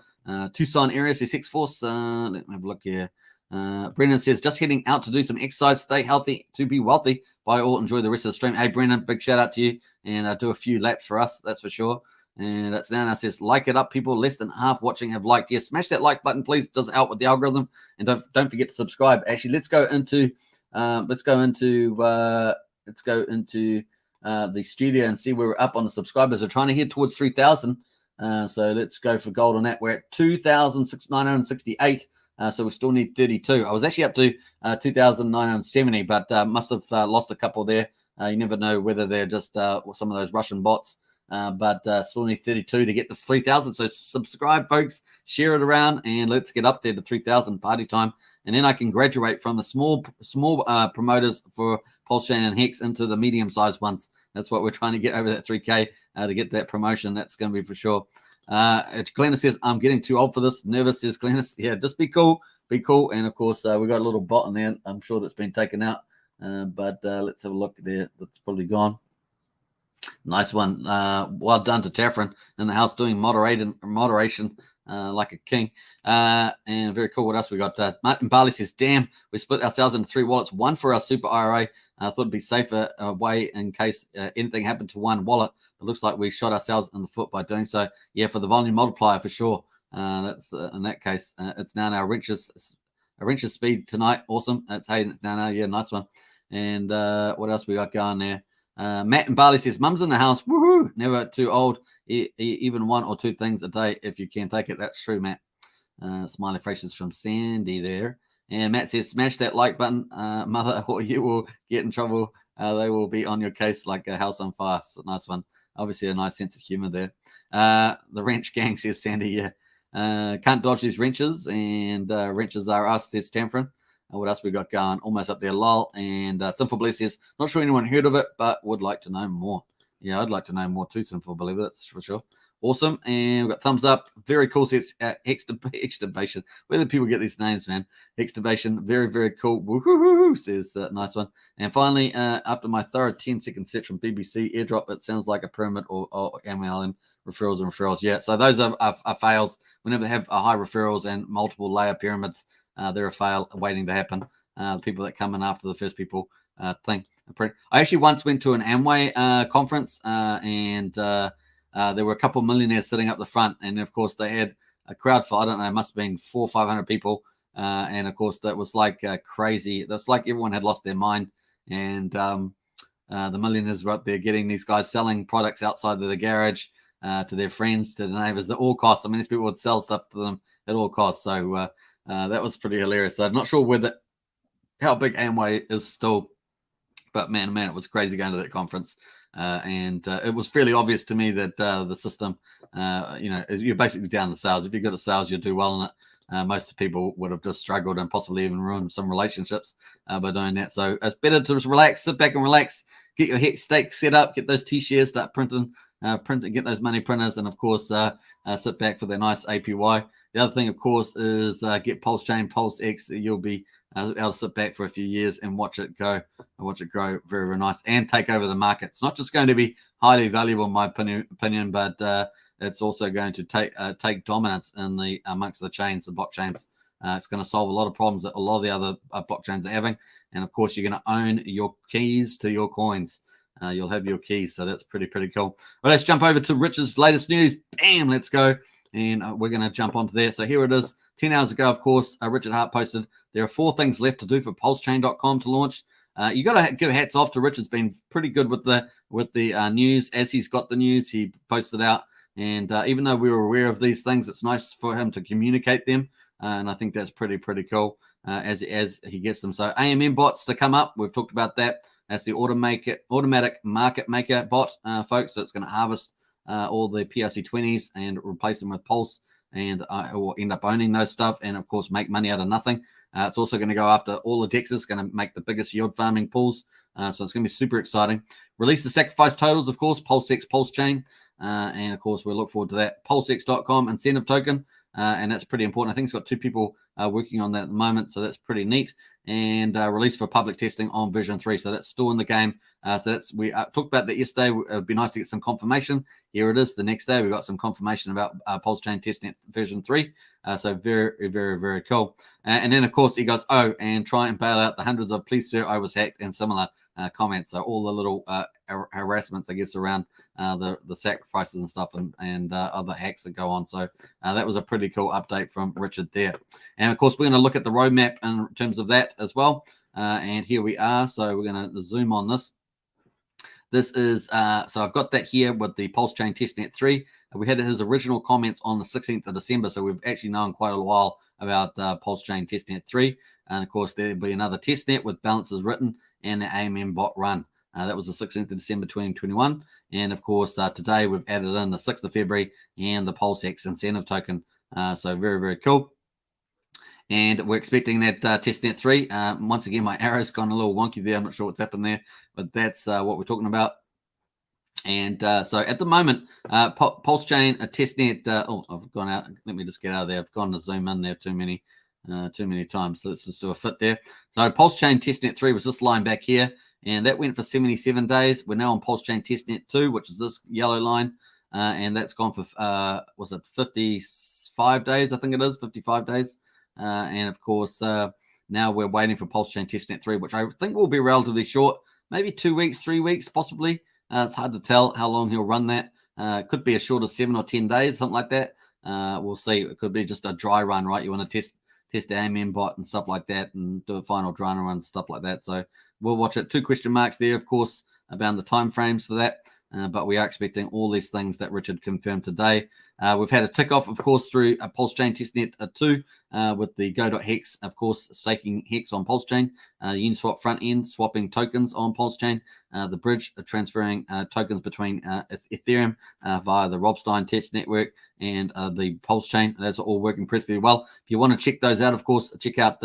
Tucson area says Hex Force. Let me have a look here. Brendan says, just heading out to do some exercise. Stay healthy to be wealthy. Bye all. Enjoy the rest of the stream. Hey, Brendan, big shout out to you. And do a few laps for us. That's for sure. And that's now says, like it up, people. Less than half watching have liked. Yes, smash that like button, please. It does help with the algorithm. And don't forget to subscribe. Actually, let's go into the studio and see where we're up on the subscribers. We're trying to head towards 3,000. So let's go for gold on that. We're at 2,968. So we still need 32. I was actually up to 2,970, but must have lost a couple there. You never know whether they're just some of those Russian bots. But still need 32 to get to 3,000. So subscribe, folks. Share it around, and let's get up there to 3,000 party time. And then I can graduate from the small promoters for Pulsechain and Hex into the medium-sized ones. That's what we're trying to get over that 3K to get that promotion. That's going to be for sure. Glennis says, I'm getting too old for this. Nervous, says Glennis. Yeah, just be cool. Be cool. And, of course, we got a little bot in there. I'm sure that's been taken out. But let's have a look there. That's probably gone. Nice one. Well done to Taffrin in the house doing moderation like a king. And very cool. What else we got? Martin Barley says, damn, we split ourselves into 3 wallets. One for our super IRA. I thought it'd be safer way in case anything happened to one wallet. It looks like we shot ourselves in the foot by doing so. Yeah, for the volume multiplier for sure. That's in that case. It's now our wrenches speed tonight. Awesome. That's hey no, yeah, nice one. And what else we got going there? Matt and Barley says, Mum's in the house. Woohoo! Never too old. Even 1 or 2 things a day if you can take it. That's true, Matt. Smiley faces from Sandy there. And Matt says, smash that like button, mother, or you will get in trouble. They will be on your case like a house on fire. It's a nice one. Obviously, a nice sense of humor there. The wrench gang says, Sandy, yeah. Can't dodge these wrenches. And wrenches are us, says Tamfrin. What else we got going? Almost up there, lol. And Simple Belief says, not sure anyone heard of it, but would like to know more. Yeah, I'd like to know more too, Simple Believer. That's for sure. Awesome. And we've got thumbs up. Very cool. Says Extubation. Where do people get these names, man? Extubation. Very, very cool. Woo-hoo-hoo-hoo, says nice one. And finally, after my thorough 10-second set from BBC airdrop, it sounds like a pyramid or MLM referrals. Yeah, so those are fails. Whenever they have high referrals and multiple layer pyramids, they're a fail waiting to happen. The people that come in after the first people thing. I actually once went to an Amway conference and there were a couple of millionaires sitting up the front. And, of course, they had a crowd for, I don't know, it must have been 400 or 500 people. And, of course, that was like crazy. It was like everyone had lost their mind. And the millionaires were up there getting these guys selling products outside of the garage to their friends, to the neighbors at all costs. I mean, these people would sell stuff to them at all costs. So that was pretty hilarious. So I'm not sure whether how big Amway is still. But man, it was crazy going to that conference. And it was fairly obvious to me that the system, you're basically down to sales. If you've got the sales, you'll do well in it. Most people would have just struggled and possibly even ruined some relationships by doing that. So it's better to just relax, sit back and relax, get your Hex stake set up, get those T-shares, start printing, get those money printers, and of course, sit back for that nice APY. The other thing, of course, is get Pulsechain, PulseX. You'll be able to sit back for a few years and watch it grow very, very nice and take over the market. It's not just going to be highly valuable, in my opinion, but it's also going to take dominance in the amongst the chains, the blockchains. It's going to solve a lot of problems that a lot of the other blockchains are having. And of course, you're going to own your keys to your coins. You'll have your keys, so that's pretty cool. Well, let's jump over to Richard's latest news. Bam, let's go. And we're going to jump onto there. So here it is. 10 hours ago, of course, Richard Hart posted, there are 4 things left to do for Pulsechain.com to launch. You got to give hats off to Richard's been pretty good with the news. As he's got the news, he posted out. And even though we were aware of these things, it's nice for him to communicate them. And I think that's pretty cool as he gets them. So AMM bots to come up. We've talked about that. That's the automatic market maker bot, folks. So it's going to harvest all the PRC20s and replace them with Pulse, and will end up owning those stuff and, of course, make money out of nothing. It's also going to go after all the DEXs, going to make the biggest yield farming pools. So it's going to be super exciting. Release the sacrifice totals, of course, PulseX Pulsechain. And, of course, we'll look forward to that. PulseX.com incentive token. And that's pretty important. I think it's got 2 people working on that at the moment, so that's pretty neat. And release for public testing on version 3. So that's still in the game. So we talked about that yesterday. It would be nice to get some confirmation. Here it is. The next day, we got some confirmation about Pulsechain testnet version 3. So very cool. And then, of course, he goes, and try and bail out the hundreds of please sir, I was hacked and similar comments. So all the little harassments, I guess, around the sacrifices and stuff and other hacks that go on. So that was a pretty cool update from Richard there. And, of course, we're going to look at the roadmap in terms of that as well. And here we are. So we're going to zoom on this. This is, so I've got that here with the Pulsechain testnet 3. We had his original comments on the 16th of December. So we've actually known quite a while about Pulsechain testnet 3. And, of course, there'll be another testnet with balances written and the AMM bot run. That was the 16th of December 2021. And, of course, today we've added in the 6th of February and the PulseX incentive token. So very cool. And we're expecting that testnet 3. Once again, my arrow's gone a little wonky there. I'm not sure what's happened there, but that's what we're talking about. And so at the moment, Pulsechain, a testnet. I've gone out. Let me just get out of there. I've gone to zoom in there too many times. So let's just do a fit there. So Pulsechain testnet 3 was this line back here, and that went for 77 days. We're now on Pulsechain testnet 2, which is this yellow line, and that's gone for was it 55 days? I think it is 55 days. And of course, now we're waiting for Pulsechain testnet 3, which I think will be relatively short, maybe 2 weeks, 3 weeks, possibly. It's hard to tell how long he'll run that. It could be as short as 7 or 10 days, something like that. We'll see. It could be just a dry run, right? You want to test the AMM bot and stuff like that and do a final dry run and stuff like that. So we'll watch it. 2 question marks there, of course, about the time frames for that. But we are expecting all these things that Richard confirmed today. We've had a tick off, of course, through a Pulsechain testnet 2 with the go.hex, of course, staking Hex on Pulsechain, Uniswap front end, swapping tokens on Pulsechain, the bridge transferring tokens between Ethereum via the Robstein test network and the Pulsechain. That's all working pretty well. If you want to check those out, of course, check out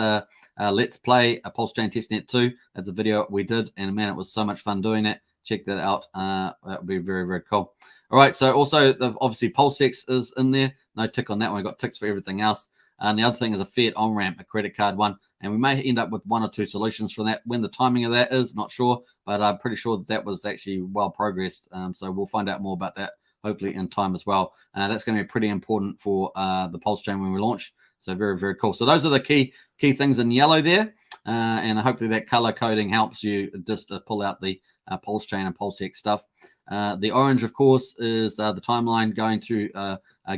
Let's Play a Pulsechain testnet 2. That's a video we did, and man, it was so much fun doing it. Check that out. That would be very cool. All right. So also, obviously, PulseX is in there. No tick on that one. I got ticks for everything else. And the other thing is a fiat on-ramp, a credit card one. And we may end up with 1 or 2 solutions for that. When the timing of that is, not sure. But I'm pretty sure that was actually well progressed. So we'll find out more about that, hopefully, in time as well. That's going to be pretty important for the Pulsechain when we launch. So very cool. So those are the key things in yellow there. And hopefully that color coding helps you just to pull out the Pulsechain and PulseX stuff. The orange, of course, is the timeline going to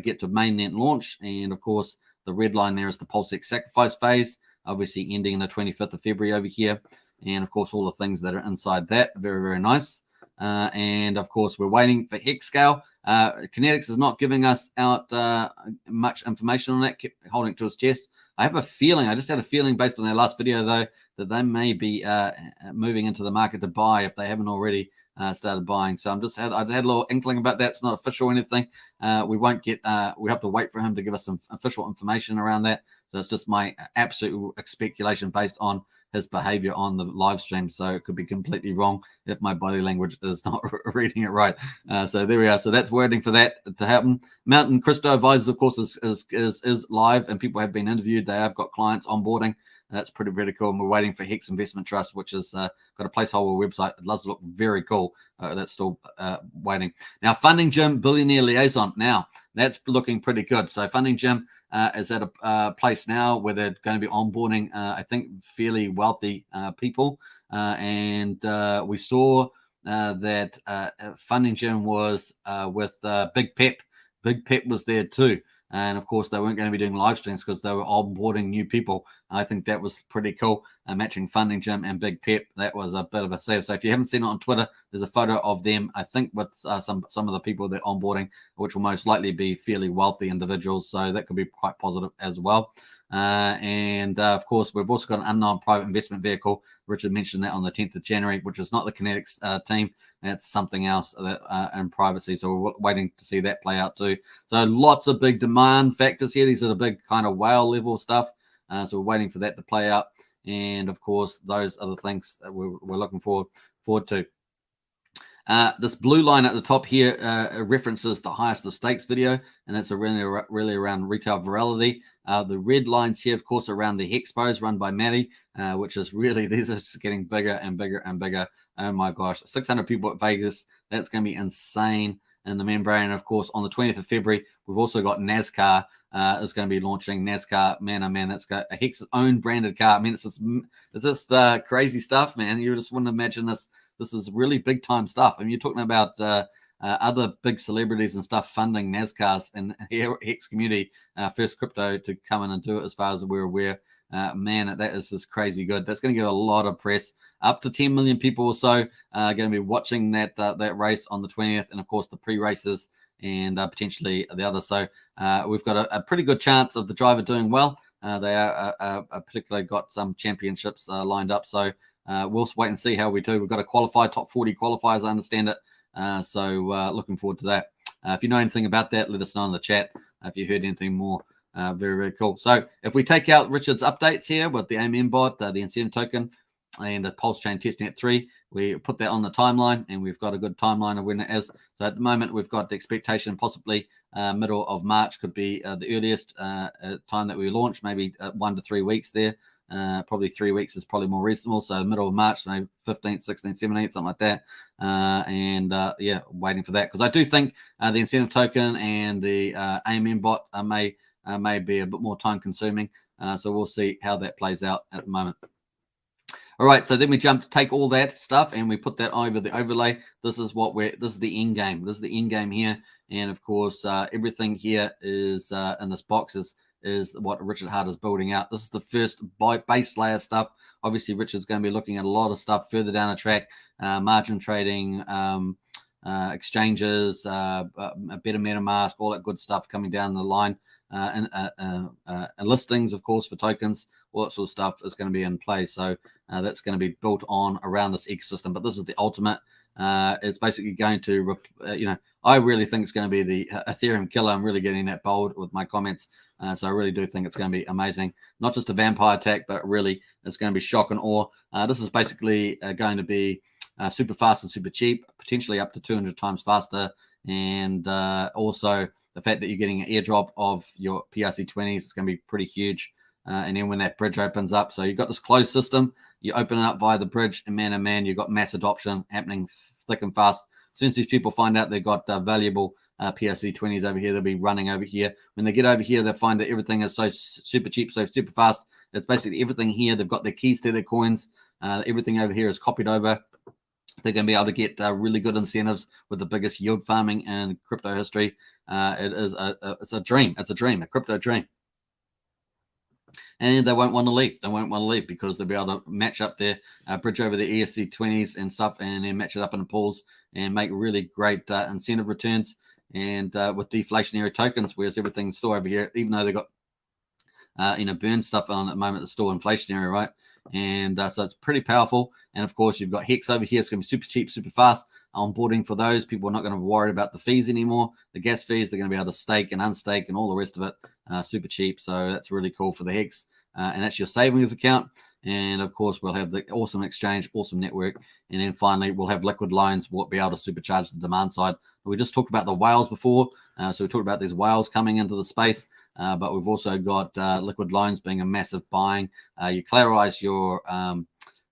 get to mainnet launch. And, of course, the red line there is the PulseX sacrifice phase, obviously ending the 25th of February over here. And, of course, all the things that are inside that. Very nice. And, of course, we're waiting for Hex scale. Kinetics is not giving us out much information on that, kept holding it to his chest. I just had a feeling based on their last video, though, that they may be moving into the market to buy if they haven't already started buying. So I've had a little inkling about that. It's not official or anything. We won't get. We have to wait for him to give us some official information around that. So it's just my absolute speculation based on his behavior on the live stream. So it could be completely wrong if my body language is not reading it right. So there we are. So that's waiting for that to happen. Mountain Crypto Advisors, of course, is live, and people have been interviewed. They have got clients onboarding. That's pretty cool. And we're waiting for Hex Investment Trust, which has got a placeholder website. It does look very cool. That's still waiting. Now, Funding Gym Billionaire Liaison. Now, that's looking pretty good. So Funding Gym is at a place now where they're going to be onboarding, I think, fairly wealthy people. And we saw that Funding Gym was with Big Pep. Big Pep was there too. And of course, they weren't going to be doing live streams because they were onboarding new people. I think that was pretty cool. Matching Funding Gym and Big Pep. That was a bit of a save. So if you haven't seen it on Twitter, there's a photo of them, I think, with some of the people they're onboarding, which will most likely be fairly wealthy individuals. So that could be quite positive as well. And of course, we've also got an unknown private investment vehicle. Richard mentioned that on the 10th of January, which is not the Kinetics team. That's something else that in privacy. So we're waiting to see that play out too. So lots of big demand factors here. These are the big kind of whale level stuff. So we're waiting for that to play out. And of course, those are the things that we're looking forward to. This blue line at the top here references the highest of stakes video, and that's really around retail virality. The red lines here, of course, around the Hexpos run by Maddie, which is really, these are just getting bigger and bigger and bigger. Oh my gosh, 600 people at Vegas. That's going to be insane in the membrane. And of course, on the 20th of February, we've also got NASCAR is going to be launching NASCAR. Man, oh man, that's got a Hex own branded car. I mean, it's just crazy stuff, man. You just wouldn't imagine this. This is really big time stuff. I mean, you're talking about other big celebrities and stuff funding NASCARs and Hex community, First Crypto, to come in and do it as far as we're aware. Man, that is just crazy good. That's going to get a lot of press. Up to 10 million people or so are going to be watching that race on the 20th, and of course the pre-races and potentially the others. So we've got a pretty good chance of the driver doing well. They are particularly got some championships lined up. So we'll wait and see how we do. We've got a qualified top 40 qualifiers, I understand it. So looking forward to that. If you know anything about that, let us know in the chat. If you heard anything more, very cool. So if we take out Richard's updates here with the AMM bot, the incentive token, and the Pulsechain testnet 3, we put that on the timeline, and we've got a good timeline of when it is. So at the moment, we've got the expectation possibly middle of March could be the earliest time that we launch, maybe 1 to 3 weeks there. Probably 3 weeks is probably more reasonable. So middle of March, maybe 15th, 16th, 17th, something like that. Yeah, waiting for that, because I do think the incentive token and the AMM bot may be a bit more time consuming. So we'll see how that plays out at the moment. All right, so then we take all that stuff and we put that over the overlay. This is the end game. This is the end game here. And of course, everything here is in this box is what Richard Hart is building out. This is the first base layer stuff. Obviously, Richard's going to be looking at a lot of stuff further down the track, margin trading, exchanges, a better MetaMask, all that good stuff coming down the line. And listings, of course, for tokens, all that sort of stuff is going to be in place. So that's going to be built on around this ecosystem. But this is the ultimate. It's basically going to, I really think it's going to be the Ethereum killer. I'm really getting that bold with my comments. So I really do think it's going to be amazing. Not just a vampire attack, but really it's going to be shock and awe. This is basically going to be super fast and super cheap, potentially up to 200 times faster. And also the fact that you're getting an airdrop of your PRC20s is going to be pretty huge. And then when that bridge opens up, so you've got this closed system, you open it up via the bridge, and man, you've got mass adoption happening thick and fast. As soon as these people find out they've got valuable PRC20s over here, they'll be running over here. When they get over here, they'll find that everything is so super cheap, so super fast. It's basically everything here. They've got their keys to their coins. Everything over here is copied over. They're going to be able to get really good incentives with the biggest yield farming in crypto history. It's a dream. It's a dream, a crypto dream. And they won't want to leave. They won't want to leave because they'll be able to match up their bridge over the ESC20s and stuff, and then match it up in the pools and make really great incentive returns. And with deflationary tokens, whereas everything's still over here, even though they've got burn stuff on at the moment, it's still inflationary, right? And so it's pretty powerful. And of course, you've got Hex over here. It's going to be super cheap, super fast onboarding for those. People are not going to be worried about the fees anymore. The gas fees, they're going to be able to stake and unstake and all the rest of it. Super cheap. So that's really cool for the Hex. And that's your savings account. And of course, we'll have the awesome exchange, awesome network. And then finally, we'll have liquid loans. We'll be able to supercharge the demand side. We just talked about the whales before. So we talked about these whales coming into the space. But we've also got liquid loans being a massive buying. You collateralize your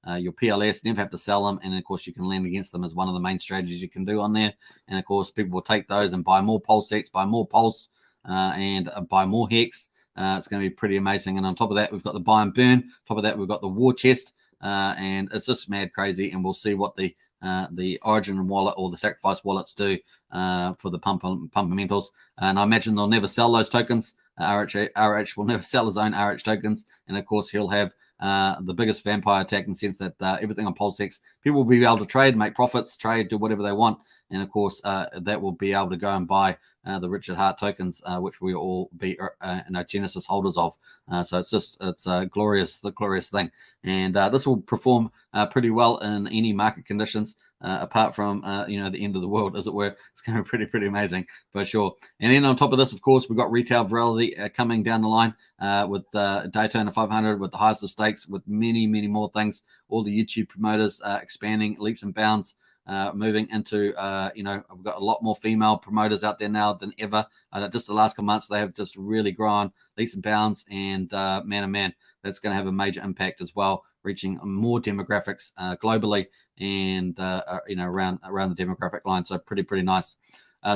PLS, never have to sell them. And of course, you can lend against them as one of the main strategies you can do on there. And of course, people will take those and buy more PulseX, buy more Pulse, and buy more Hex. It's going to be pretty amazing. And on top of that, we've got the buy and burn. On top of that, we've got the war chest. And it's just mad crazy. And we'll see what the Origin wallet or the Sacrifice wallets do for the pumpamentals. And I imagine they'll never sell those tokens. RH will never sell his own RH tokens. And of course, he'll have the biggest vampire attack in the sense that everything on PulseX, people will be able to trade, make profits, trade, do whatever they want. And of course, that will be able to go and buy the Richard Hart tokens, which we all be Genesis holders of. So it's a glorious thing. And this will perform pretty well in any market conditions. Apart from the end of the world, as it were. It's going to be pretty amazing for sure. And then on top of this, of course, we've got retail virality coming down the line with Daytona 500, with the highest of stakes, with many more things. All the YouTube promoters expanding leaps and bounds, moving into we've got a lot more female promoters out there now than ever. Just the last couple months, they have just really grown leaps and bounds, and man, that's going to have a major impact as well, reaching more demographics globally and around the demographic line. So pretty nice.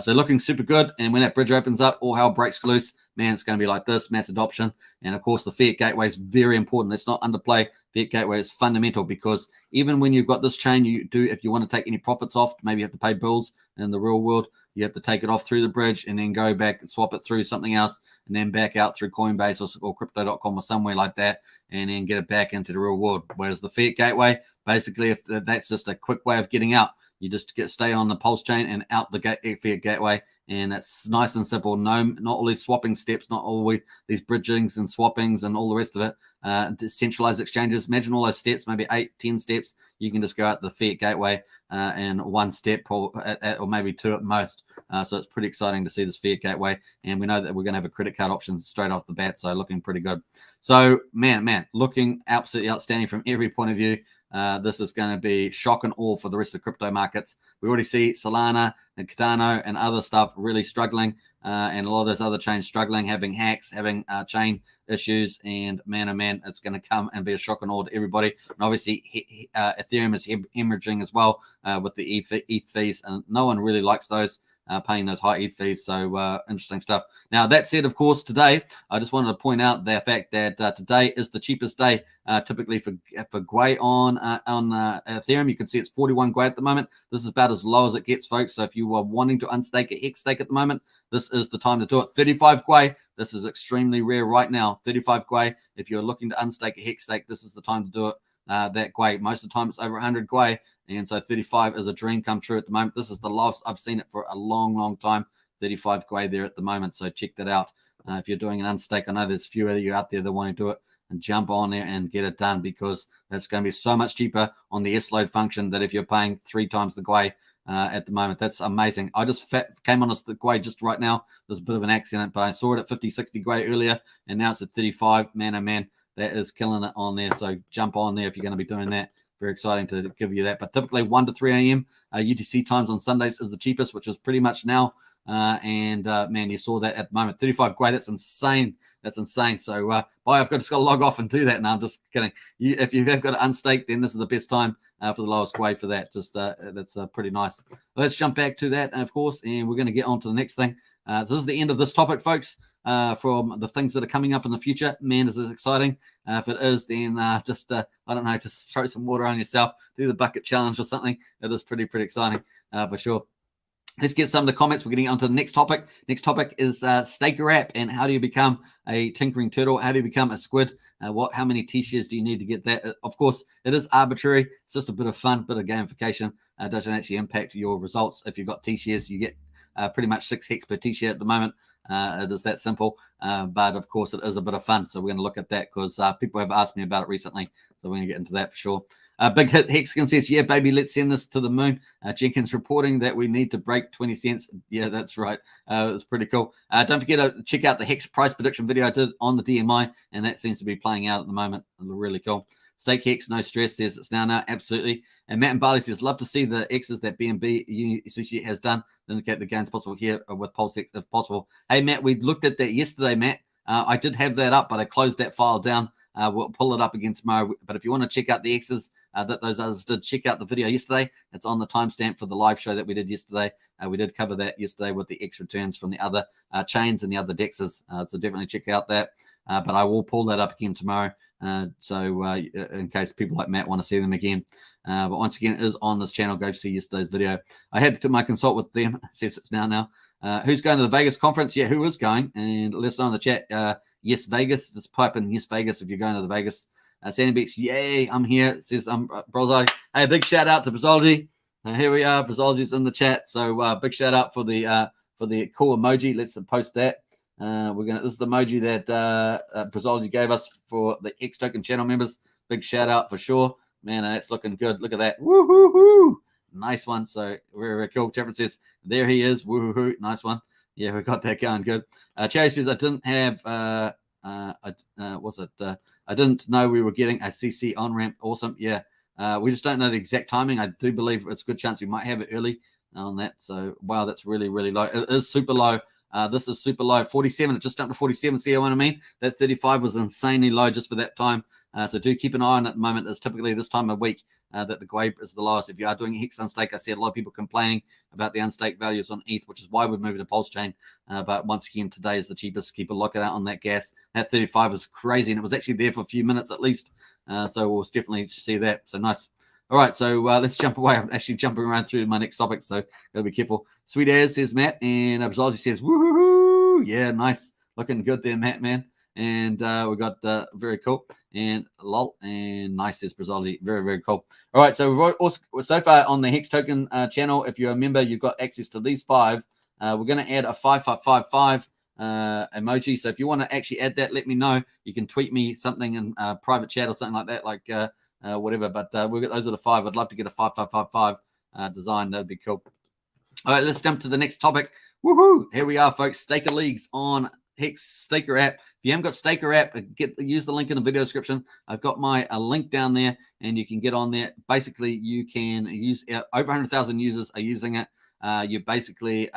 So looking super good. And when that bridge opens up, all hell breaks loose. Man, it's going to be like this, mass adoption. And of course, the fiat gateway is very important. Let's not underplay fiat gateway. Is fundamental, because even when you've got this chain, if you want to take any profits off, maybe you have to pay bills in the real world. You have to take it off through the bridge and then go back and swap it through something else, and then back out through Coinbase or crypto.com or somewhere like that, and then get it back into the real world. Whereas the fiat gateway, basically, if that's just a quick way of getting out. You just stay on the Pulsechain and out the fiat gateway, and it's nice and simple. Not all these swapping steps, not all these bridgings and swappings and all the rest of it. Decentralized exchanges. Imagine all those steps, maybe 8-10 steps. You can just go out the fiat gateway in one step or maybe two at most. So it's pretty exciting to see this fiat gateway, and we know that we're going to have a credit card option straight off the bat. So looking pretty good. So man, looking absolutely outstanding from every point of view. This is going to be shock and awe for the rest of crypto markets. We already see Solana and Cardano and other stuff really struggling, and a lot of those other chains struggling, having hacks, having chain issues, and man, it's going to come and be a shock and awe to everybody. And obviously, Ethereum is hemorrhaging as well with the ETH fees, and no one really likes those. Paying those high ETH fees. So interesting stuff. Now, that said, of course, today, I just wanted to point out the fact that today is the cheapest day typically for Gwei on Ethereum. You can see it's 41 Gwei at the moment. This is about as low as it gets, folks. So if you are wanting to unstake a Hex stake at the moment, this is the time to do it. 35 Gwei. This is extremely rare right now. 35 Gwei. If you're looking to unstake a Hex stake, this is the time to do it. That Gwei. Most of the time, it's over 100 Gwei. And so 35 is a dream come true at the moment. This is the lowest. I've seen it for a long time. 35 Gwei there at the moment. So check that out. If you're doing an unstake, I know there's a few of you out there that want to do it, and jump on there and get it done, because that's going to be so much cheaper on the S-load function that if you're paying 3 times the Gwei at the moment. That's amazing. I just came on the Gwei just right now. There's a bit of an accident, but I saw it at 50, 60 Gwei earlier, and now it's at 35. Man, oh man, that is killing it on there. So jump on there if you're going to be doing that. Very exciting to give you that. But typically 1 to 3 a.m. UTC times on Sundays is the cheapest, which is pretty much now. Man, you saw that at the moment. 35 Gwei. That's insane. That's insane. So, I've got to log off and do that. No, I'm just kidding. If you have got to unstake, then this is the best time for the lowest Gwei for that. Just that's pretty nice. Let's jump back to that, of course, and we're going to get on to the next thing. This is the end of this topic, folks. From the things that are coming up in the future. Man, is this exciting? If it is, then I don't know, just throw some water on yourself, do the bucket challenge or something. It is pretty exciting for sure. Let's get some of the comments. We're getting on to the next topic. Next topic is Staker app, and how do you become a tinkering turtle? How do you become a squid? How many T-shares do you need to get that? Of course, it is arbitrary. It's just a bit of fun, bit of gamification. It doesn't actually impact your results. If you've got T-shares, you get pretty much 6 hex per t-shirt at the moment. It is that simple, but of course it is a bit of fun. So we're going to look at that because people have asked me about it recently. So we're going to get into that for sure. Big Hit Hexkin says, yeah, baby, let's send this to the moon. Jenkins reporting that we need to break 20 cents. Yeah, that's right. It's pretty cool. Don't forget to check out the Hex price prediction video I did on the DMI, and that seems to be playing out at the moment. Really cool. Stake Hex, no stress, says it's now. Absolutely. And Matt and Barley says, love to see the X's that BNB Sushi has done to indicate the gains possible here with PulseX if possible. Hey, Matt, we looked at that yesterday, Matt. I did have that up, but I closed that file down. We'll pull it up again tomorrow. But if you want to check out the X's that those others did, check out the video yesterday. It's on the timestamp for the live show that we did yesterday. We did cover that yesterday with the X returns from the other chains and the other DEXs. So definitely check out that. But I will pull that up again tomorrow. So in case people like Matt want to see them again. But once again, it is on this channel. Go see yesterday's video. I had to my consult with them. It says it's now. Who's going to the Vegas conference? Yeah, who is going? And let us know in the chat. Yes, Vegas. Just pipe in yes, Vegas if you're going to the Vegas. Sandy Beach, yay, I'm here. It says Brazology. Hey, big shout out to Brazology. Here we are. Brazology's in the chat. So big shout out for the cool emoji. Let's post that. This is the emoji that Brazology gave us for the Hex Token channel members. Big shout out for sure. Man, it's looking good. Look at that. Woo-hoo-hoo. Nice one. So very, very cool. Tevin says, there he is. Woo-hoo-hoo. Nice one. Yeah, we got that going good. Cherry says, I didn't have, I didn't know we were getting a CC on-ramp. Awesome. Yeah. We just don't know the exact timing. I do believe it's a good chance we might have it early on that. So, wow, that's really, really low. It is super low. This is super low. 47. It just jumped to 47. See what I mean? That 35 was insanely low just for that time. So do keep an eye on it at the moment. It's typically this time of week that the GWAPE is the lowest. If you are doing a Hex unstake, I see a lot of people complaining about the unstake values on ETH, which is why we're moving to Pulsechain. But once again, today is the cheapest. Keep a look out on that gas. That 35 is crazy, and it was actually there for a few minutes at least. So we'll definitely see that. So nice. All right, so let's jump away. I'm actually jumping around through my next topic, so gotta be careful. Sweet as says Matt, and Abzology says, woohoo! Yeah, nice. Looking good there, Matt, man. And we got very cool. And lol, and nice says Brazoli. Very, very cool. All right, so we're also, so far on the Hex Token channel, if you're a member, you've got access to these 5. We're going to add a 5555 emoji. So if you want to actually add that, let me know. You can tweet me something in private chat or something like that, like whatever. But we'll get those are the 5. I'd love to get a 5555 design. That'd be cool. All right, let's jump to the next topic. Woohoo! Here we are, folks. Staker Leagues on Hex Staker app. If you haven't got Staker app, use the link in the video description. I've got my link down there, and you can get on there. Basically, you can use over 100,000 users are using it. You basically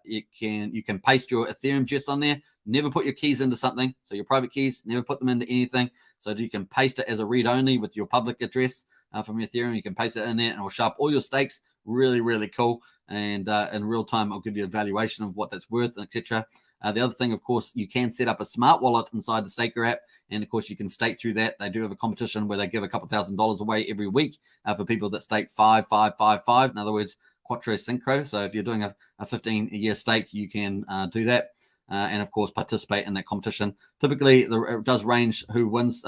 you can paste your Ethereum just on there. Never put your keys into something. So your private keys, never put them into anything. So you can paste it as a read only with your public address from your Ethereum. You can paste it in there, and it'll show up all your stakes. Really, really cool. And in real time, it'll give you a valuation of what that's worth, etc. The other thing, of course, you can set up a smart wallet inside the Staker app. And, of course, you can stake through that. They do have a competition where they give a couple $1,000s away every week for people that stake 5, 5, 5, 5. In other words, Quattro Synchro. So if you're doing a 15-year stake, you can do that. And, of course, participate in that competition. Typically, it does range who wins,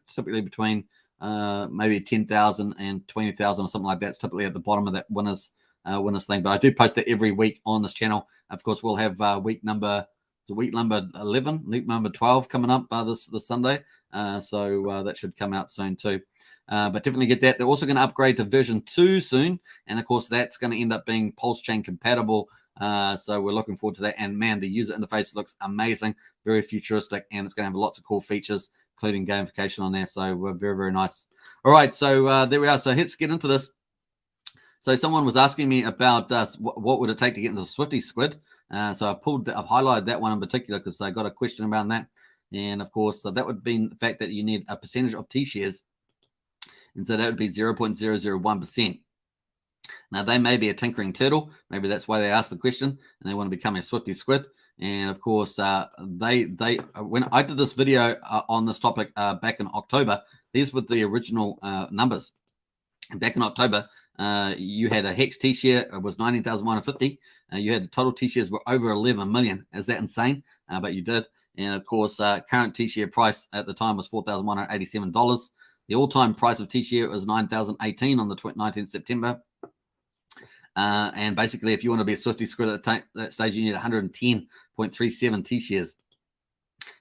typically between maybe 10,000 and 20,000 or something like that. It's typically at the bottom of that winners thing. But I do post that every week on this channel. Of course, we'll have week number 11, week number 12 coming up this Sunday. So that should come out soon too. But definitely get that. They're also going to upgrade to version 2 soon. And of course, that's going to end up being Pulsechain compatible. So we're looking forward to that. And man, the user interface looks amazing, very futuristic, and it's going to have lots of cool features, including gamification on there. So we're very, very nice. All right, so there we are. So let's get into this. So someone was asking me about what would it take to get into the Swifty Squid. So I've highlighted that one in particular because I got a question around that. And of course, that would be the fact that you need a percentage of T-shares. And so that would be 0.001%. Now, they may be a tinkering turtle. Maybe that's why they asked the question and they want to become a Swifty Squid. And of course, when I did this video on this topic back in October, these were the original numbers. Back in October, you had a Hex T-share, it was 19,150. You had the total T-shares were over 11 million. Is that insane? But you did. And of course, current T-share price at the time was $4,187. The all-time price of T-share was 9,018 on the 19th September. And basically, if you want to be a Swifty squid at that stage, you need 110.37 T-shares.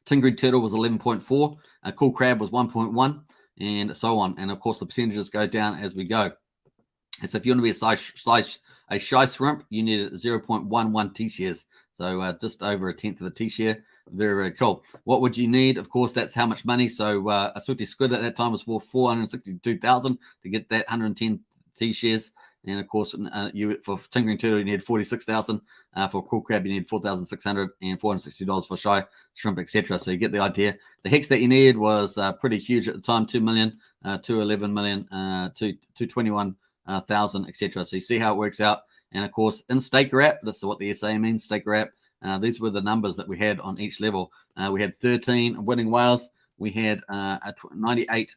Tingrid Turtle was 11.4. Cool Crab was 1.1, and so on. And of course, the percentages go down as we go. And so if you want to be a shy shrimp, you need 0.11 T-shares. So just over a tenth of a T-share. Very, very cool. What would you need? Of course, that's how much money. So a Swifty squid at that time was for 462,000 to get that 110 T-shares. And of course, you for Tingering Turtle, you need 46,000. For Cool Crab, you need 4,600 and $460 for shy shrimp, etc. So you get the idea. The hex that you needed was pretty huge at the time: 2 million, 211 million, 221,000, etc. So you see how it works out. And of course, in Staker app, this is what the SA means. Staker app. These were the numbers that we had on each level. We had 13 winning whales. We had 98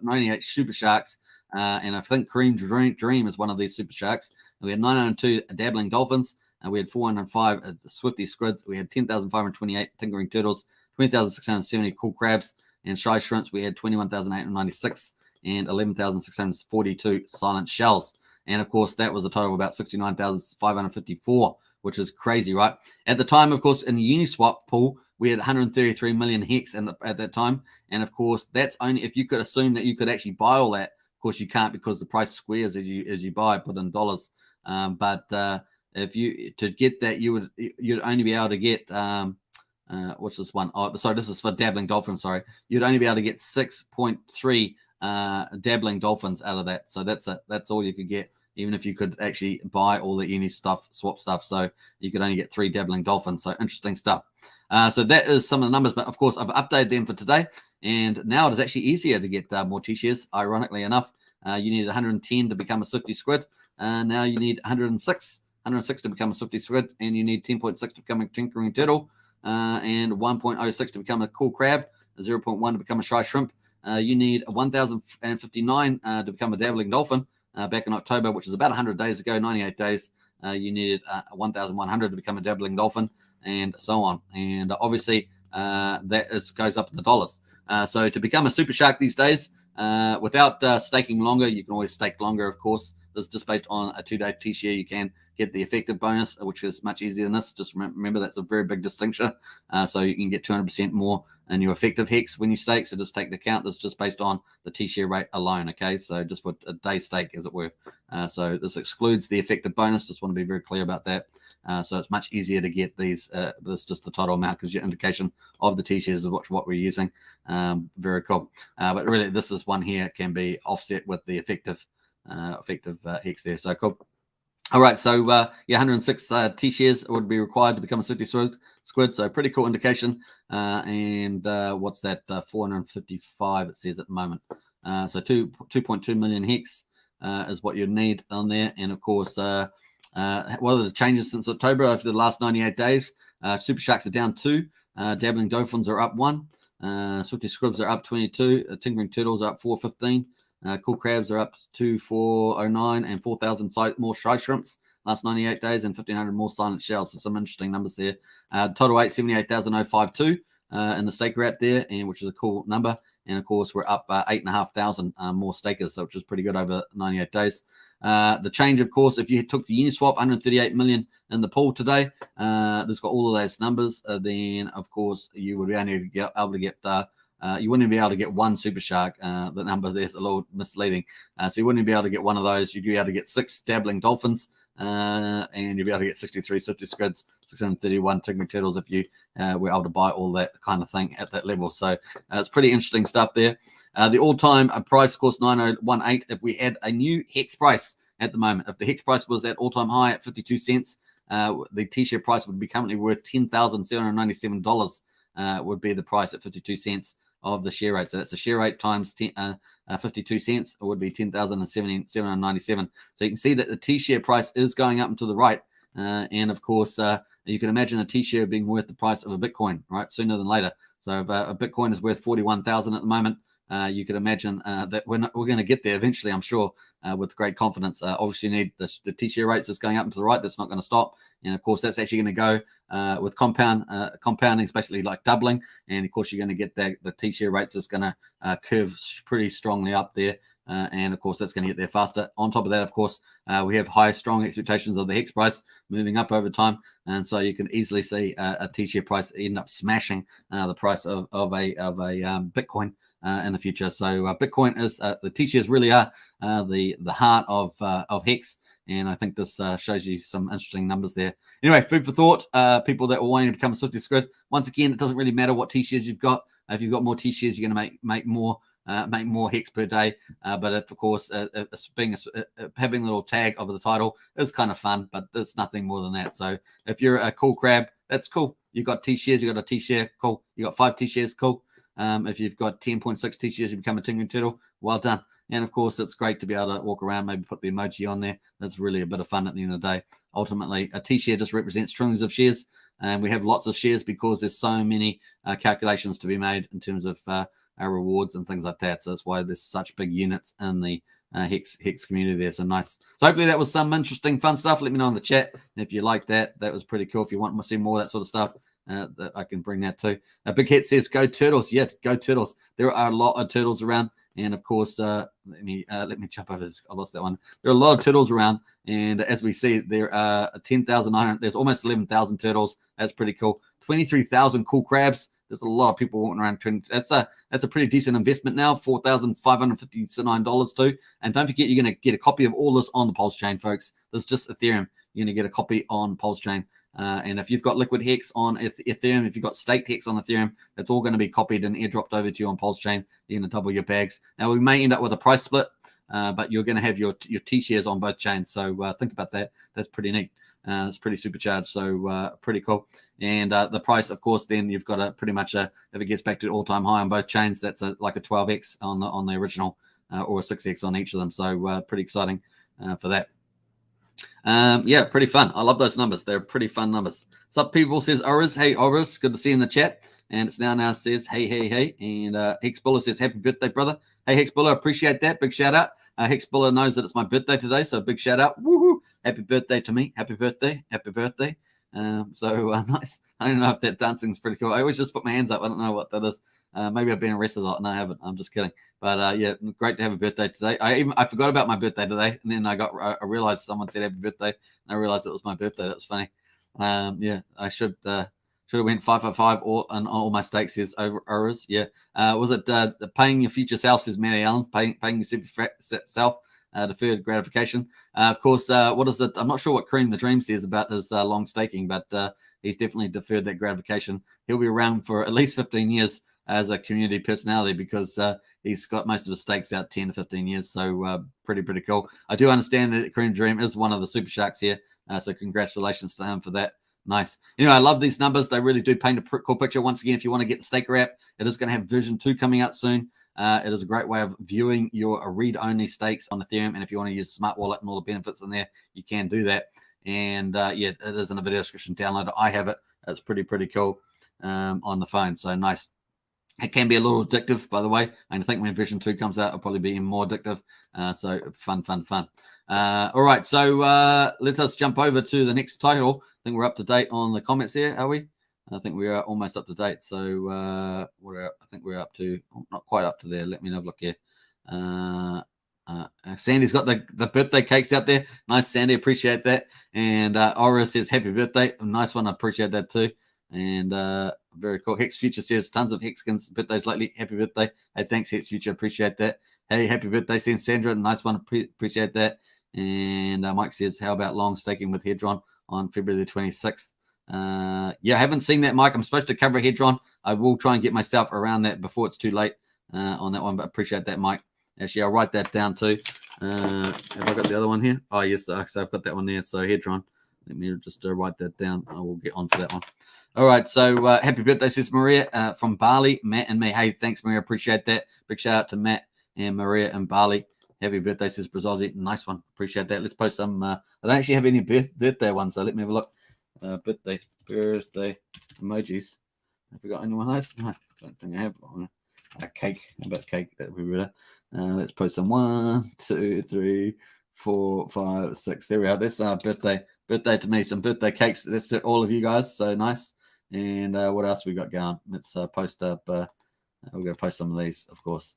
98 super sharks. And I think Cream Dream is one of these super sharks. And we had 902 dabbling dolphins. And we had 405 Swifty squids. We had 10,528 tinkering turtles, 20,670 cool crabs, and shy shrimps. We had 21,896 and 11,642 silent shells. And of course, that was a total of about 69,554, which is crazy, right? At the time, of course, in the Uniswap pool, we had 133 million hex at that time. And of course, that's only if you could assume that you could actually buy all that. Of course, you can't because the price squares as you buy, put in dollars. But if you to get that, you'd only be able to get what's this one? Oh, sorry, this is for dabbling dolphins. Sorry, you'd only be able to get 6.3 dabbling dolphins out of that. So that's all you could get, even if you could actually buy all the Uni stuff, swap stuff. So you could only get 3 dabbling dolphins. So interesting stuff. So that is some of the numbers, but of course I've updated them for today, and now it is actually easier to get more T-shares. Ironically enough, you need 110 to become a Swifty squid. Now you need 106 to become a Swifty squid, and you need 10.6 to become a tinkering turtle, and 1.06 to become a cool crab, 0.1 to become a shy shrimp. You need 1,059 to become a dabbling dolphin. Back in October, which is about 100 days ago, 98 days, you needed 1,100 to become a dabbling dolphin, and so on. And obviously, that goes up in the dollars. So to become a super shark these days, without staking longer, you can always stake longer, of course. This is just based on a 2-day T-share. You can get the effective bonus, which is much easier than this. Just remember that's a very big distinction. So you can get 200% more in your effective hex when you stake. So just take the count. That's just based on the T-share rate alone. Okay, so just for a day stake, as it were. So this excludes the effective bonus. Just want to be very clear about that. So it's much easier to get these. This just the total amount because your indication of the T-shares is what we're using. Very cool. But really, this is one here can be offset with the effective hex there. So cool. All right, so yeah, 106 T-shares would be required to become a Swifty squid. So pretty cool indication. And what's that? 455 it says at the moment. So 2.2 million hex is what you'd need on there. And of course, what are the changes since October over the last 98 days? Super sharks are down 2. Dabbling dolphins are up 1. Swifty squibs are up 22. Tinkering turtles are up 415. Cool crabs are up 2,409 and 4,000 more shy shrimps last 98 days and 1,500 more silent shells. So some interesting numbers there. Total 78,052 in the staker app there, and which is a cool number. And of course, we're up 8,500 more stakers, so which is pretty good over 98 days. The change, of course, if you took the Uniswap, 138 million in the pool today, that's got all of those numbers. Then, of course, you would be able to get you wouldn't be able to get one super shark. The number there's a little misleading. So you wouldn't be able to get one of those. You'd be able to get 6 dabbling dolphins, and you'd be able to get 63 Swifty squids, 631 tinkering turtles if you were able to buy all that kind of thing at that level. So it's pretty interesting stuff there. The all-time price, of course, 9018. If we had a new hex price at the moment, if the hex price was at all-time high at 52 cents, the T-share price would be currently worth $10,797. Would be the price at 52 cents of the share rate. So that's the share rate times 52 cents. It would be 10,797. So you can see that the T-share price is going up and to the right. And of course, you can imagine a T-share being worth the price of a Bitcoin, right? Sooner than later. So if a Bitcoin is worth 41,000 at the moment, you could imagine that we're going to get there eventually, I'm sure, with great confidence. Obviously, you need the T-share rates that's going up and to the right. That's not going to stop. And of course, that's actually going to go with compounding, is basically like doubling. And of course, you're going to get the T-share rates that's going to curve pretty strongly up there. And of course, that's going to get there faster. On top of that, of course, we have high, strong expectations of the Hex price moving up over time. And so you can easily see a T-share price end up smashing the price of a Bitcoin in the future. So Bitcoin is the T-shares really are the heart of Hex. And I think this shows you some interesting numbers there. Anyway, food for thought. People that were wanting to become a Swifty Squid. Once again, it doesn't really matter what T-shares you've got. If you've got more T-shares, you're going to make more Hex per day. But if, of course, having a little tag over the title is kind of fun, but there's nothing more than that. So if you're a cool crab, that's cool. You've got T-shares, you got a T-share, cool. You got 5 T-shares, cool. If you've got 10.6 T-shares, you become a Tingling Turtle. Well done. And of course, it's great to be able to walk around, maybe put the emoji on there. That's really a bit of fun at the end of the day. Ultimately, a T-share just represents trillions of shares. And we have lots of shares because there's so many calculations to be made in terms of our rewards and things like that. So that's why there's such big units in the Hex community there. So nice. So hopefully that was some interesting, fun stuff. Let me know in the chat. And if you like that, that was pretty cool. If you want to see more of that sort of stuff, that I can bring that too. Big Hit says, go Turtles. Yeah, go Turtles. There are a lot of turtles around. And of course, let me jump over. I lost that one. There are a lot of turtles around, and as we see, there are 10,900. There's almost 11,000 turtles. That's pretty cool. 23,000 cool crabs. There's a lot of people walking around. That's a pretty decent investment now. $4,559 too. And don't forget, you're going to get a copy of all this on the Pulsechain, folks. This is just Ethereum. You're going to get a copy on Pulsechain. And if you've got liquid Hex on Ethereum, if you've got staked Hex on Ethereum, that's all going to be copied and airdropped over to you on Pulsechain. You're going to double your bags. Now, we may end up with a price split, but you're going to have your T-shares on both chains. So think about that. That's pretty neat. It's pretty supercharged, so pretty cool. And the price, of course, then you've got a pretty much if it gets back to all-time high on both chains, that's like a 12x on the original or a 6x on each of them. So pretty exciting for that. Yeah, pretty fun. I love those numbers. They're pretty fun numbers. Some people says Oris. Hey, Oris, good to see you in the chat. And it's now says, hey. And Hex Buller says, happy birthday, brother. Hey, Hex Buller, appreciate that. Big shout out. Hex Buller knows that it's my birthday today, so big shout out. Woohoo! Happy birthday to me. Happy birthday. Nice. I don't know if that dancing's pretty cool. I always just put my hands up. I don't know what that is. Maybe I've been arrested a lot. No, I haven't. I'm just kidding. But yeah, great to have a birthday today. I forgot about my birthday today, and then I realized someone said happy birthday, and I realized it was my birthday. That was funny. Yeah, I should have went 555 on all my stakes. Says Oris. Yeah. Was it paying your future self? Says Mary Allen. Paying your super self. Deferred gratification. Of course, what is it? I'm not sure what Cream the Dream says about his long staking, but he's definitely deferred that gratification. He'll be around for at least 15 years as a community personality because he's got most of his stakes out 10 to 15 years. So pretty cool. I do understand that Cream Dream is one of the super sharks here. So congratulations to him for that. Nice. Anyway, I love these numbers. They really do paint a cool picture. Once again, if you want to get the Staker app, it is going to have version 2 coming out soon. It is a great way of viewing your read-only stakes on Ethereum. And if you want to use Smart Wallet and all the benefits in there, you can do that. And yeah, it is in the video description. Download it. I have it. It's pretty cool on the phone. So nice. It can be a little addictive, by the way. And I think when version 2 comes out, it'll probably be even more addictive. So fun. All right. So let us jump over to the next title. I think we're up to date on the comments here, are we? I think we are almost up to date. So I think we're up to, not quite up to there. Let me have a look here. Sandy's got the birthday cakes out there. Nice, Sandy. Appreciate that. And Aura says, happy birthday. Nice one. I appreciate that too. And very cool. Hex Future says, tons of Hexkins birthdays lately. Happy birthday. Hey, thanks, Hex Future. Appreciate that. Hey, happy birthday, Sandra. Nice one. Appreciate that. And Mike says, how about long staking with Hedron on February the 26th? Yeah, I haven't seen that, Mike. I'm supposed to cover Hedron. I will try and get myself around that before it's too late on that one, but appreciate that, Mike. Actually, I'll write that down too. Have I got the other one here? Oh, yes, so I've got that one there. So Hedron. Let me just write that down. I will get onto that one. All right, so happy birthday, says Maria from Bali, Matt and me. Hey, thanks, Maria. Appreciate that. Big shout out to Matt and Maria and Bali. Happy birthday, says Brazilzi. Nice one. Appreciate that. Let's post some. I don't actually have any birthday ones, so let me have a look. Birthday emojis. Have we got anyone else? No, I don't think I have. A cake. How about cake? That would be better. Let's post some. 1, 2, 3, 4, 5, 6. There we are. That's birthday to me. Some birthday cakes. That's to all of you guys. So nice. And what else we got going? Let's post up. We're going to post some of these, of course.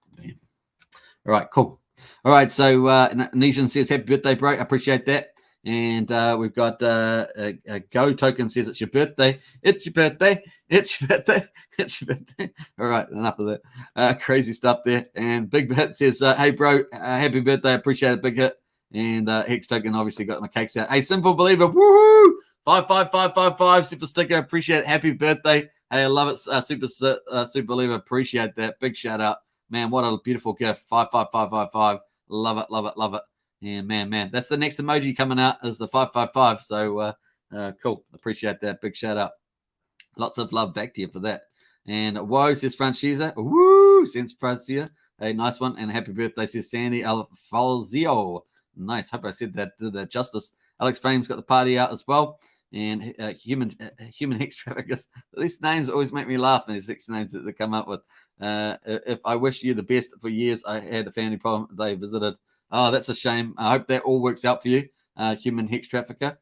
All right, cool. All right, so Nishan says, happy birthday, bro. I appreciate that. And we've got a Go Token says, it's your birthday. It's your birthday. It's your birthday. It's your birthday. All right, enough of that. Crazy stuff there. And Big Hit says, hey, bro, happy birthday. Appreciate it, Big Hit. And Hex Token obviously got my cakes out. Hey, Simple Believer, woohoo! 55555 super sticker. Appreciate it. Happy birthday. Hey, I love it. Super Believer. Appreciate that. Big shout out. Man, what a beautiful gift. 55555. Love it, love it, love it. And man, that's the next emoji coming out is the 555. So cool. Appreciate that. Big shout out. Lots of love back to you for that. And whoa, says Francesa. Woo, says Francia. Hey, nice one. And happy birthday, says Sandy Alfalzio. Nice. Hope I said that justice. Alex Frame's got the party out as well. And human Hex traffickers. These names always make me laugh. These 6 names that they come up with. If I wish you the best for years, I had a family problem they visited. Oh, that's a shame. I hope that all works out for you, human Hex trafficker.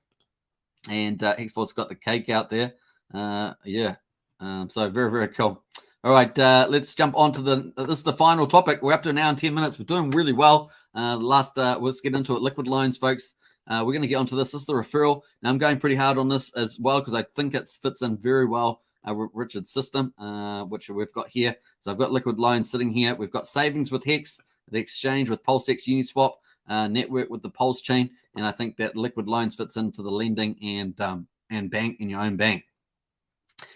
And Hexforce got the cake out there. Yeah. So very, very cool. All right, let's jump on to this is the final topic. We're up to an hour and 10 minutes. We're doing really well. Let's get into it. Liquid loans, folks. We're going to get onto this. This is the referral. Now, I'm going pretty hard on this as well because I think it fits in very well Richard's system, which we've got here. So I've got liquid loans sitting here. We've got savings with Hex, the exchange with PulseX Uniswap, network with the Pulsechain, and I think that liquid loans fits into the lending and bank in your own bank.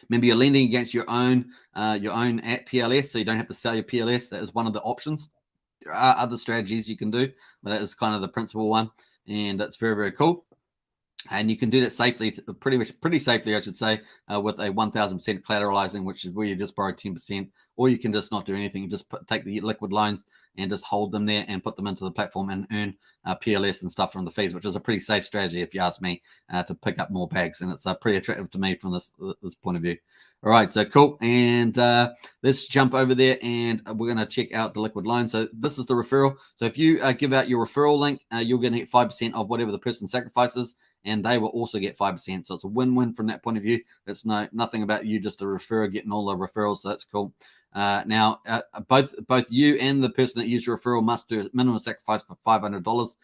Remember, you're lending against your own at PLS, so you don't have to sell your PLS. That is one of the options. There are other strategies you can do, but that is kind of the principal one, and that's very, very cool. And you can do that safely, pretty safely, I should say, with a 1,000% collateralizing, which is where you just borrow 10%, or you can just not do anything. You just take the liquid loans and just hold them there and put them into the platform and earn PLS and stuff from the fees, which is a pretty safe strategy, if you ask me, to pick up more bags. And it's pretty attractive to me from this point of view. All right, so cool. And let's jump over there and we're going to check out the liquid loan. So this is the referral. So if you give out your referral link, you're going to get 5% of whatever the person sacrifices, and they will also get 5%. So it's a win-win from that point of view. It's nothing about you, just a referrer getting all the referrals. So that's cool. Now, both you and the person that used your referral must do a minimum sacrifice for $500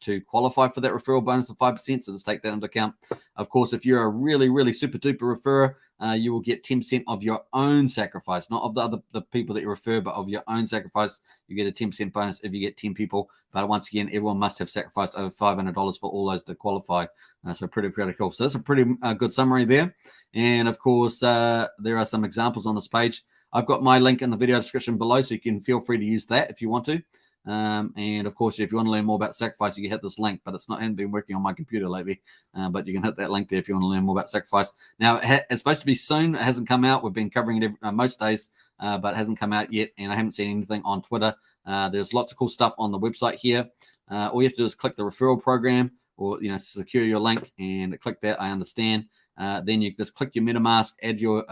to qualify for that referral bonus of 5%. So just take that into account. Of course, if you're a really, really super duper referrer, you will get 10% of your own sacrifice, not of the people that you refer, but of your own sacrifice. You get a 10% bonus if you get 10 people. But once again, everyone must have sacrificed over $500 for all those to qualify. So pretty cool. So that's a pretty good summary there. And of course, there are some examples on this page. I've got my link in the video description below, so you can feel free to use that if you want to. And of course, if you want to learn more about sacrifice, you can hit this link, but hasn't been working on my computer lately. But you can hit that link there if you want to learn more about sacrifice. Now, it's supposed to be soon. It hasn't come out. We've been covering it most days, but it hasn't come out yet. And I haven't seen anything on Twitter. There's lots of cool stuff on the website here. All you have to do is click the referral program, or secure your link and click that. I understand. Then you just click your MetaMask, add your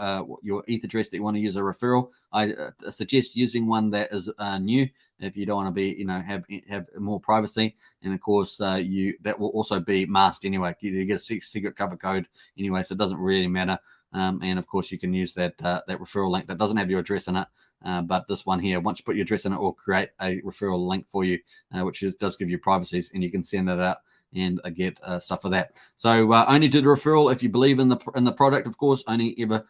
ETH address that you want to use a referral. I suggest using one that is new if you don't want to be, have more privacy. And of course, that will also be masked anyway. You get a secret cover code anyway, so it doesn't really matter. And of course, you can use that referral link that doesn't have your address in it. But this one here, once you put your address in it, will create a referral link for you, which does give you privacies, and you can send that out and get stuff for that. So only do the referral if you believe in the product. Of course, only ever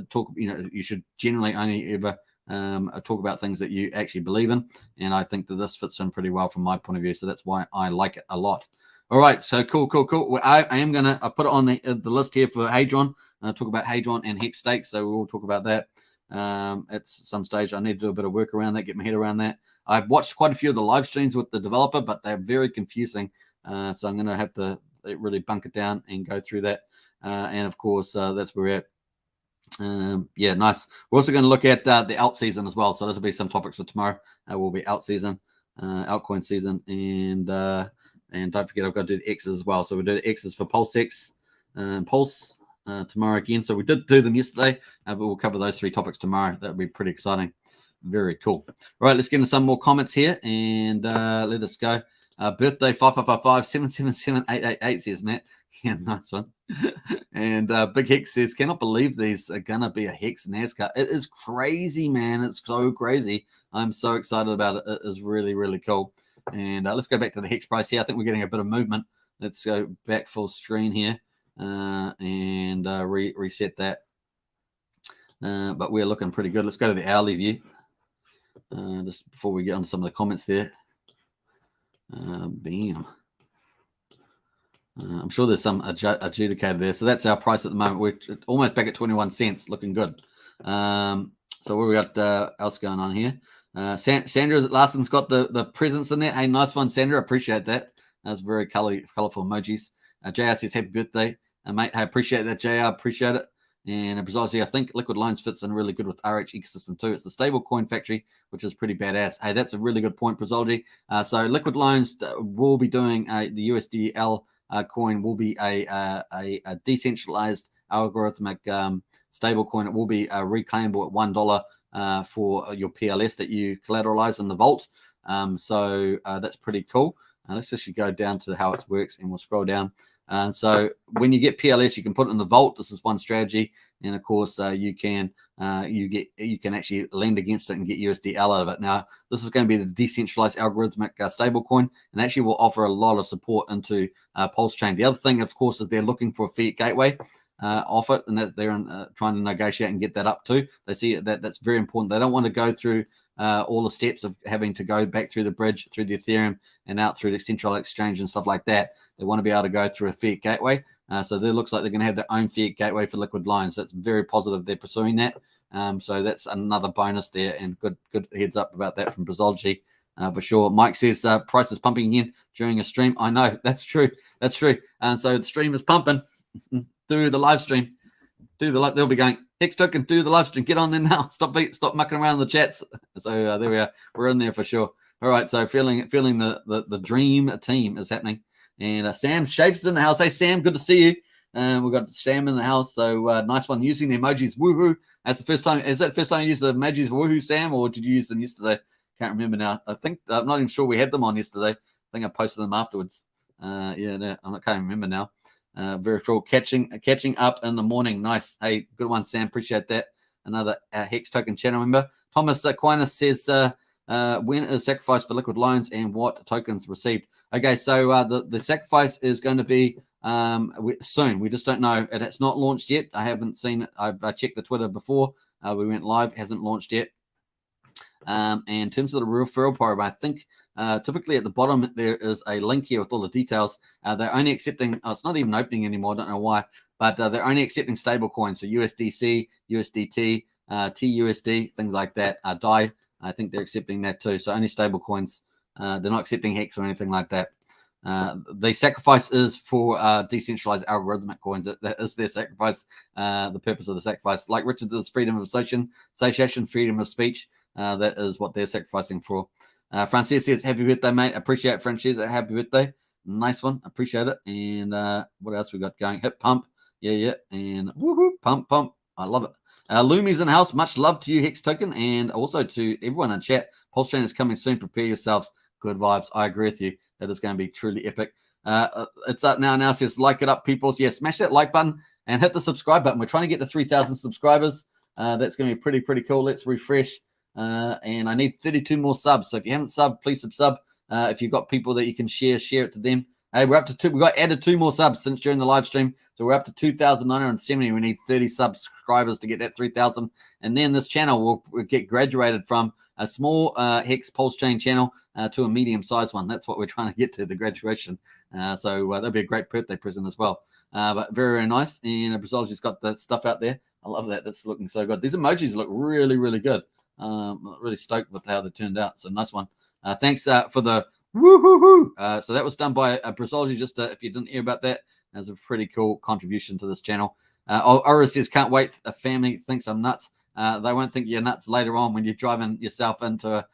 talk. You should generally only ever talk about things that you actually believe in. And I think that this fits in pretty well from my point of view. So that's why I like it a lot. All right, so cool. Well, I am gonna put it on the list here for Hadron. Talk about Hadron and Hex Stakes. So we'll talk about that at some stage. I need to do a bit of work around that, get my head around that. I've watched quite a few of the live streams with the developer, but they're very confusing. So I'm going to have to really bunk it down and go through that. And of course, that's where we're at. Yeah, nice. We're also going to look at the alt season as well. So this will be some topics for tomorrow. Will be alt season, altcoin season, and don't forget I've got to do the X's as well. So we'll do the X's for PulseX, Pulse tomorrow again. So we did do them yesterday, but we'll cover those 3 topics tomorrow. That'll be pretty exciting. Very cool. All right, let's get into some more comments here and let us go. Birthday 5555 777 888 says Matt. Yeah, nice one. And Big Hex says, cannot believe these are going to be a Hex NASCAR. It is crazy, man. It's so crazy. I'm so excited about it. It is really, really cool. And let's go back to the Hex price here. I think we're getting a bit of movement. Let's go back full screen here and reset that. But we're looking pretty good. Let's go to the hourly view. Just before we get on some of the comments there. Bam. I'm sure there's some adjudicator there. So that's our price at the moment. We're almost back at 21 cents, looking good. So what we got else going on here? Sandra Larson's got the presents in there. Hey, nice one, Sandra. Appreciate that. That's very colorful emojis. JR says happy birthday, mate. Hey, appreciate that, JR. Appreciate it. And Brazil, I think Liquid Loans fits in really good with RH ecosystem too. It's the stable coin factory, which is pretty badass. Hey, that's a really good point, Brazil. So Liquid Loans will be doing the USDL coin will be a decentralized algorithmic stable coin. It will be reclaimable at $1 for your PLS that you collateralize in the vault. So that's pretty cool. Let's just go down to how it works, and we'll scroll down. So when you get PLS, you can put it in the vault. This is one strategy, and of course you can actually lend against it and get USDL out of it. Now this is going to be the decentralized algorithmic stablecoin, and actually will offer a lot of support into Pulsechain. The other thing, of course, is they're looking for a fiat gateway off it, and that they're trying to negotiate and get that up too. They see that's very important. They don't want to go through all the steps of having to go back through the bridge, through the Ethereum, and out through the central exchange and stuff like that. They want to be able to go through a fiat gateway. So it looks like they're going to have their own fiat gateway for Liquid Loans. That's very positive. They're pursuing that. So that's another bonus there, and good heads up about that from Brazology for sure. Mike says price is pumping again during a stream. I know, that's true. That's true. And so the stream is pumping through the live stream. They'll be going, Hex Token, do the live stream. Get on there now. Stop mucking around in the chats. So there we are. We're in there for sure. All right. So feeling the dream team is happening. And Sam Shapes is in the house. Hey, Sam, good to see you. We've got Sam in the house. So nice one. Using the emojis. Woohoo. That's the first time. Is that the first time you used the emojis? Woohoo, Sam, or did you use them yesterday? Can't remember now. I think I'm not even sure we had them on yesterday. I think I posted them afterwards. I can't remember now. Very cool. Catching up in the morning. Nice. Hey, good one, Sam. Appreciate that. Another Hex Token channel member. Thomas Aquinas says, when is sacrifice for Liquid Loans and what tokens received? Okay, so the sacrifice is going to be soon. We just don't know. It's not launched yet. I haven't seen it. I checked the Twitter before we went live. It hasn't launched yet. And in terms of the referral program, I think typically at the bottom there is a link here with all the details. They're only accepting, it's not even opening anymore, I don't know why, but they're only accepting stable coins, so USDC, USDT, TUSD, things like that. DAI, I think they're accepting that too, so only stable coins. They're not accepting Hex or anything like that. The sacrifice is for decentralized algorithmic coins. That is their sacrifice, the purpose of the sacrifice. Like Richard does, freedom of association, freedom of speech. That is what they're sacrificing for. Francis says, happy birthday, mate. Appreciate it, Francis. Happy birthday. Nice one. Appreciate it. And what else we got going? Hip pump. Yeah. And woohoo, pump. I love it. Lumi's in the house. Much love to you, Hex Token, and also to everyone in chat. Pulsechain is coming soon. Prepare yourselves. Good vibes. I agree with you. That is going to be truly epic. It's up now. Now says, like it up, people. So yeah, smash that like button and hit the subscribe button. We're trying to get to 3,000 subscribers. That's going to be pretty cool. Let's refresh. And I need 32 more subs. So if you haven't subbed, please sub. If you've got people that you can share it to them. Hey, we're up to 2. We got added 2 more subs since during the live stream. So we're up to 2,970. We need 30 subscribers to get that 3,000. And then this channel will get graduated from a small Hex Pulsechain channel to a medium-sized one. That's what we're trying to get to, the graduation. So that'll be a great birthday present as well. But very nice. And Brazil's got the stuff out there. I love that. That's looking so good. These emojis look really good. I'm really stoked with how they turned out. It's a nice one. Thanks for the woo-hoo-hoo. So that was done by Brazology. Just if you didn't hear about that, that's a pretty cool contribution to this channel. Ora says, can't wait. The family thinks I'm nuts. They won't think you're nuts later on when you're driving yourself into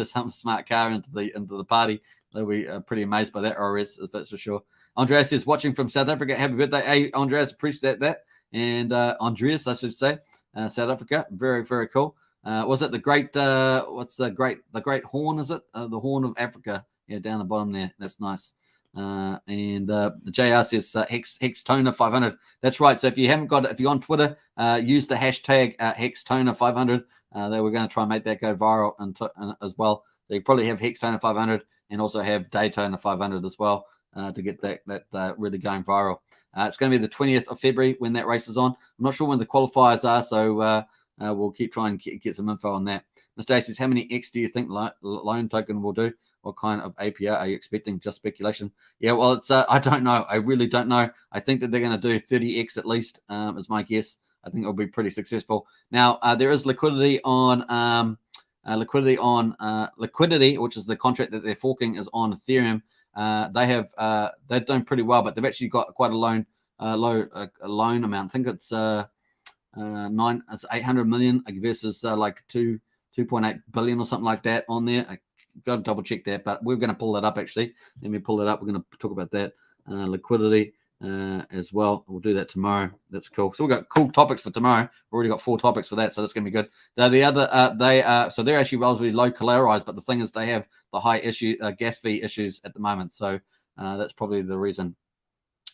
some smart car into the party. They'll be pretty amazed by that, Ors, that's for sure. Andreas says, watching from South Africa. Happy birthday. Hey, Andreas, appreciate that. And Andreas, I should say, South Africa. Very cool. Was it the great? What's the great horn? Is it the Horn of Africa? Yeah, down the bottom there. That's nice. And the JR says Hex Toner 500. That's right. So if you haven't got it, if you're on Twitter, use the hashtag Hex Toner 500. That we're going to try and make that go viral as well. So you probably have Hex Toner 500 and also have Daytona 500 as well to get that really going viral. It's going to be the 20th of February when that race is on. I'm not sure when the qualifiers are, so we'll keep trying to get some info on that. Mr. A says, how many X do you think loan token will do? What kind of APR are you expecting? Just speculation. Yeah, well, it's I don't know. I really don't know. I think that they're going to do 30X at least, is my guess. I think it'll be pretty successful. Now, there is liquidity on liquidity, which is the contract that they're forking, is on Ethereum. They've done pretty well, but they've actually got quite a loan amount. I think it's it's 800 million versus like 2.8 billion or something like that on there. I got to double check that, but we're going to pull that up actually. Let me pull it up. We're going to talk about that liquidity as well. We'll do that tomorrow. That's cool. So we've got cool topics for tomorrow. We've already got 4 topics for that, so that's going to be good. Now, the other so they're actually relatively low collateralized, but the thing is they have the high gas fee issues at the moment. So that's probably the reason.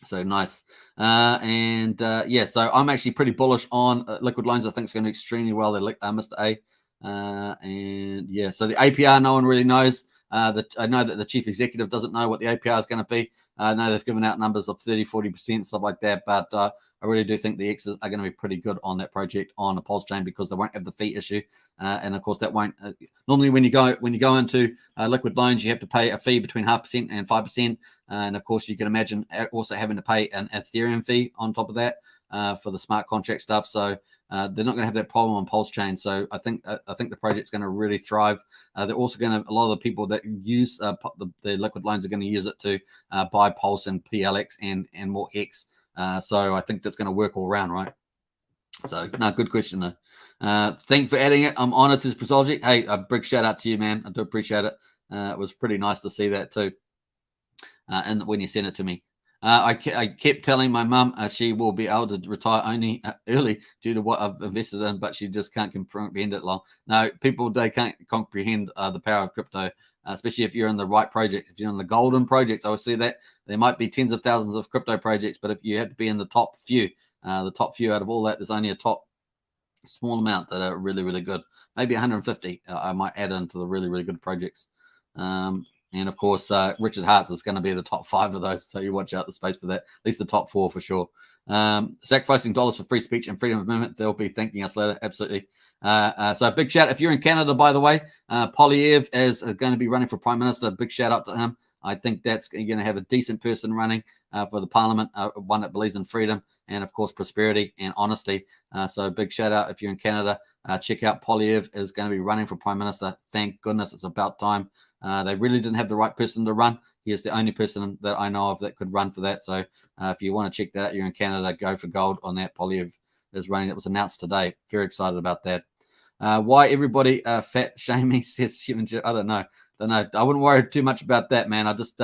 So nice. Yeah, so I'm actually pretty bullish on liquid loans. I think it's going to do extremely well. They're Mr. A. And yeah, so the APR, no one really knows. I know that the chief executive doesn't know what the APR is going to be. I know they've given out numbers of 30-40%, stuff like that, but I really do think the X's are going to be pretty good on that project on the Pulsechain because they won't have the fee issue, and of course that won't. Normally, when you go into liquid loans, you have to pay a fee between 0.5% and 5%, and of course you can imagine also having to pay an Ethereum fee on top of that for the smart contract stuff. So they're not going to have that problem on Pulsechain. So I think the project's going to really thrive. They're also going to, a lot of the people that use the liquid loans are going to use it to buy Pulse and PLX and more Hex. So I think that's going to work all around, right? So no, good question though. Thanks for adding it. I'm honored as Pulsechain. Hey, a big shout out to you, man. I do appreciate it. It was pretty nice to see that too. And when you sent it to me. I kept telling my mum she will be able to retire only early due to what I've invested in, but she just can't comprehend it long. No, people, they can't comprehend the power of crypto, especially if you're in the right project. If you're in the golden projects, I would see that there might be tens of thousands of crypto projects, but if you have to be in the top few out of all that, there's only a top small amount that are really, really good. Maybe 150 I might add into the really, really good projects. And of course, Richard Hart's is going to be the top 5 of those. So you watch out the space for that. At least the top 4 for sure. Sacrificing dollars for free speech and freedom of movement. They'll be thanking us later. Absolutely. So a big shout. If you're in Canada, by the way, Polyev is going to be running for Prime Minister. Big shout out to him. I think that's going to have a decent person running for the Parliament, one that believes in freedom and, of course, prosperity and honesty. So big shout out if you're in Canada. Check out Polyev is going to be running for Prime Minister. Thank goodness it's about time. They really didn't have the right person to run. He is the only person that I know of that could run for that. So if you want to check that out, you're in Canada, go for gold on that. Polyev is running. That was announced today. Very excited about that. Why everybody fat shaming says, I don't know. I wouldn't worry too much about that, man. I just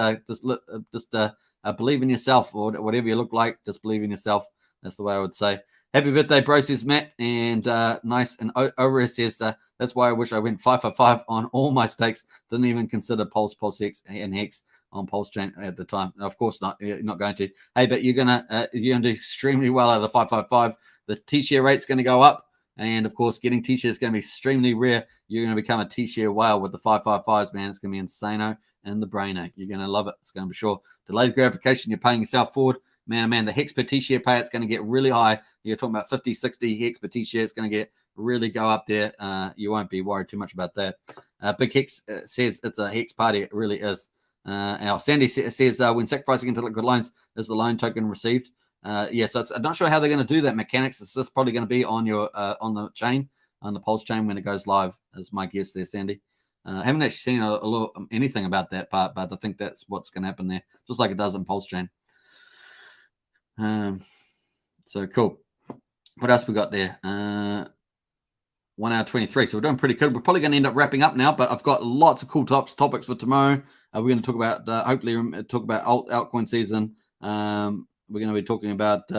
believe in yourself, or whatever you look like. Just believe in yourself. That's the way I would say. Happy birthday, bro, says Matt. And nice. And Ora says, that's why I wish I went 5 for 5 on all my stakes. Didn't even consider PulseX and Hex on Pulsechain at the time. And of course not. You're not going to. Hey, but you're gonna do extremely well out of the 555. The T-share rate's going to go up. And of course, getting T-shares is going to be extremely rare. You're going to become a T-share whale with the 555s, man. It's going to be insano and the brainer. You're going to love it. It's going to be sure. Delayed gratification, you're paying yourself forward. Man, the Hex per T-share pay, it's going to get really high. You're talking about 50, 60 Hex per T-share. It's going to really go up there. You won't be worried too much about that. Big Hex says it's a Hex party. It really is. Now, Sandy says when sacrificing into liquid loans, is the loan token received? So I'm not sure how they're going to do that mechanics. It's just probably going to be on your on the chain, on the Pulsechain when it goes live, is my guess there, Sandy. I haven't actually seen a little anything about that part, but I think that's what's going to happen there, just like it does in Pulsechain. So cool. What else we got there? 1 hour 23. So we're doing pretty good. We're probably going to end up wrapping up now, but I've got lots of cool topics for tomorrow. We're going to talk about hopefully talk about altcoin season. We're going to be talking about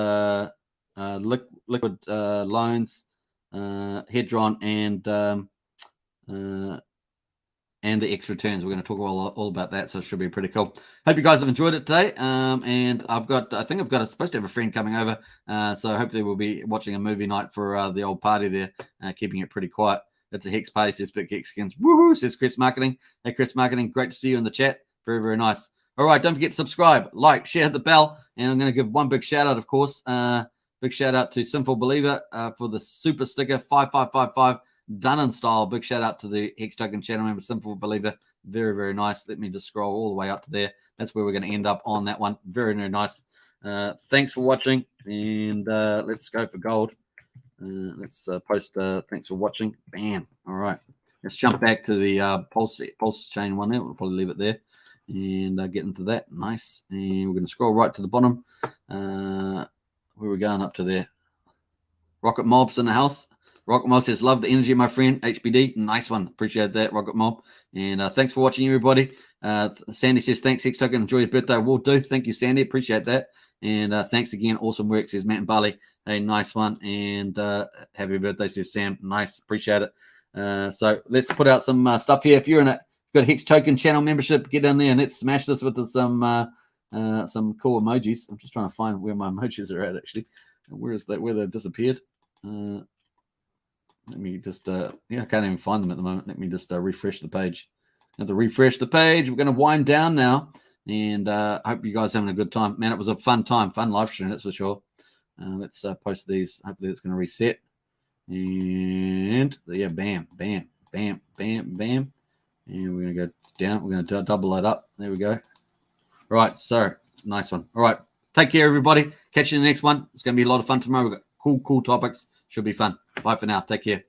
liquid loans, Hedron, and and the X returns. We're going to talk all about that, so it should be pretty cool. Hope you guys have enjoyed it today. And I think I've got supposed to have a friend coming over, so hopefully we'll be watching a movie night for the old party there, keeping it pretty quiet. It's a Hex pay, says Big Hex Skins. Woohoo, says Chris Marketing. Hey, Chris Marketing, great to see you in the chat. Very, very nice. All right, don't forget to subscribe, like, share, hit the bell. And I'm going to give one big shout out, of course. Big shout out to Sinful Believer for the super sticker 5555 done in style. Big shout out to the Hex Token channel member, Sinful Believer. Very, very nice. Let me just scroll all the way up to there. That's where we're going to end up on that one. Very, very nice. Thanks for watching. And let's go for gold. Let's post thanks for watching. Bam. All right. Let's jump back to the Pulsechain one there. We'll probably leave it there and get into that. Nice. And we're going to scroll right to the bottom. Where we're going up to there. Rocket Mob's in the house. Rocket Mob says, love the energy, my friend. HBD. Nice one. Appreciate that, Rocket Mob. And thanks for watching, everybody. Sandy says, thanks, Hex Token. Enjoy your birthday. Will do. Thank you, Sandy. Appreciate that. And thanks again. Awesome work, says Matt and Bali. Hey, nice one. And happy birthday, says Sam. Nice. Appreciate it. So let's put out some stuff here. If you're in got a Hex Token channel membership, get in there and let's smash this with some cool emojis. I'm just trying to find where my emojis are at, actually. Where is that? Where they disappeared? Let me just, I can't even find them at the moment. Let me just refresh the page. Have to refresh the page. We're going to wind down now. And hope you guys are having a good time. Man, it was a fun time. Fun live stream, that's for sure. Let's post these. Hopefully it's going to reset. And yeah, bam, bam, bam, bam, bam. And we're going to go down. We're going to double that up. There we go. All right, so nice one. All right, take care, everybody. Catch you in the next one. It's going to be a lot of fun tomorrow. We've got cool topics. Should be fun. Bye for now. Take care.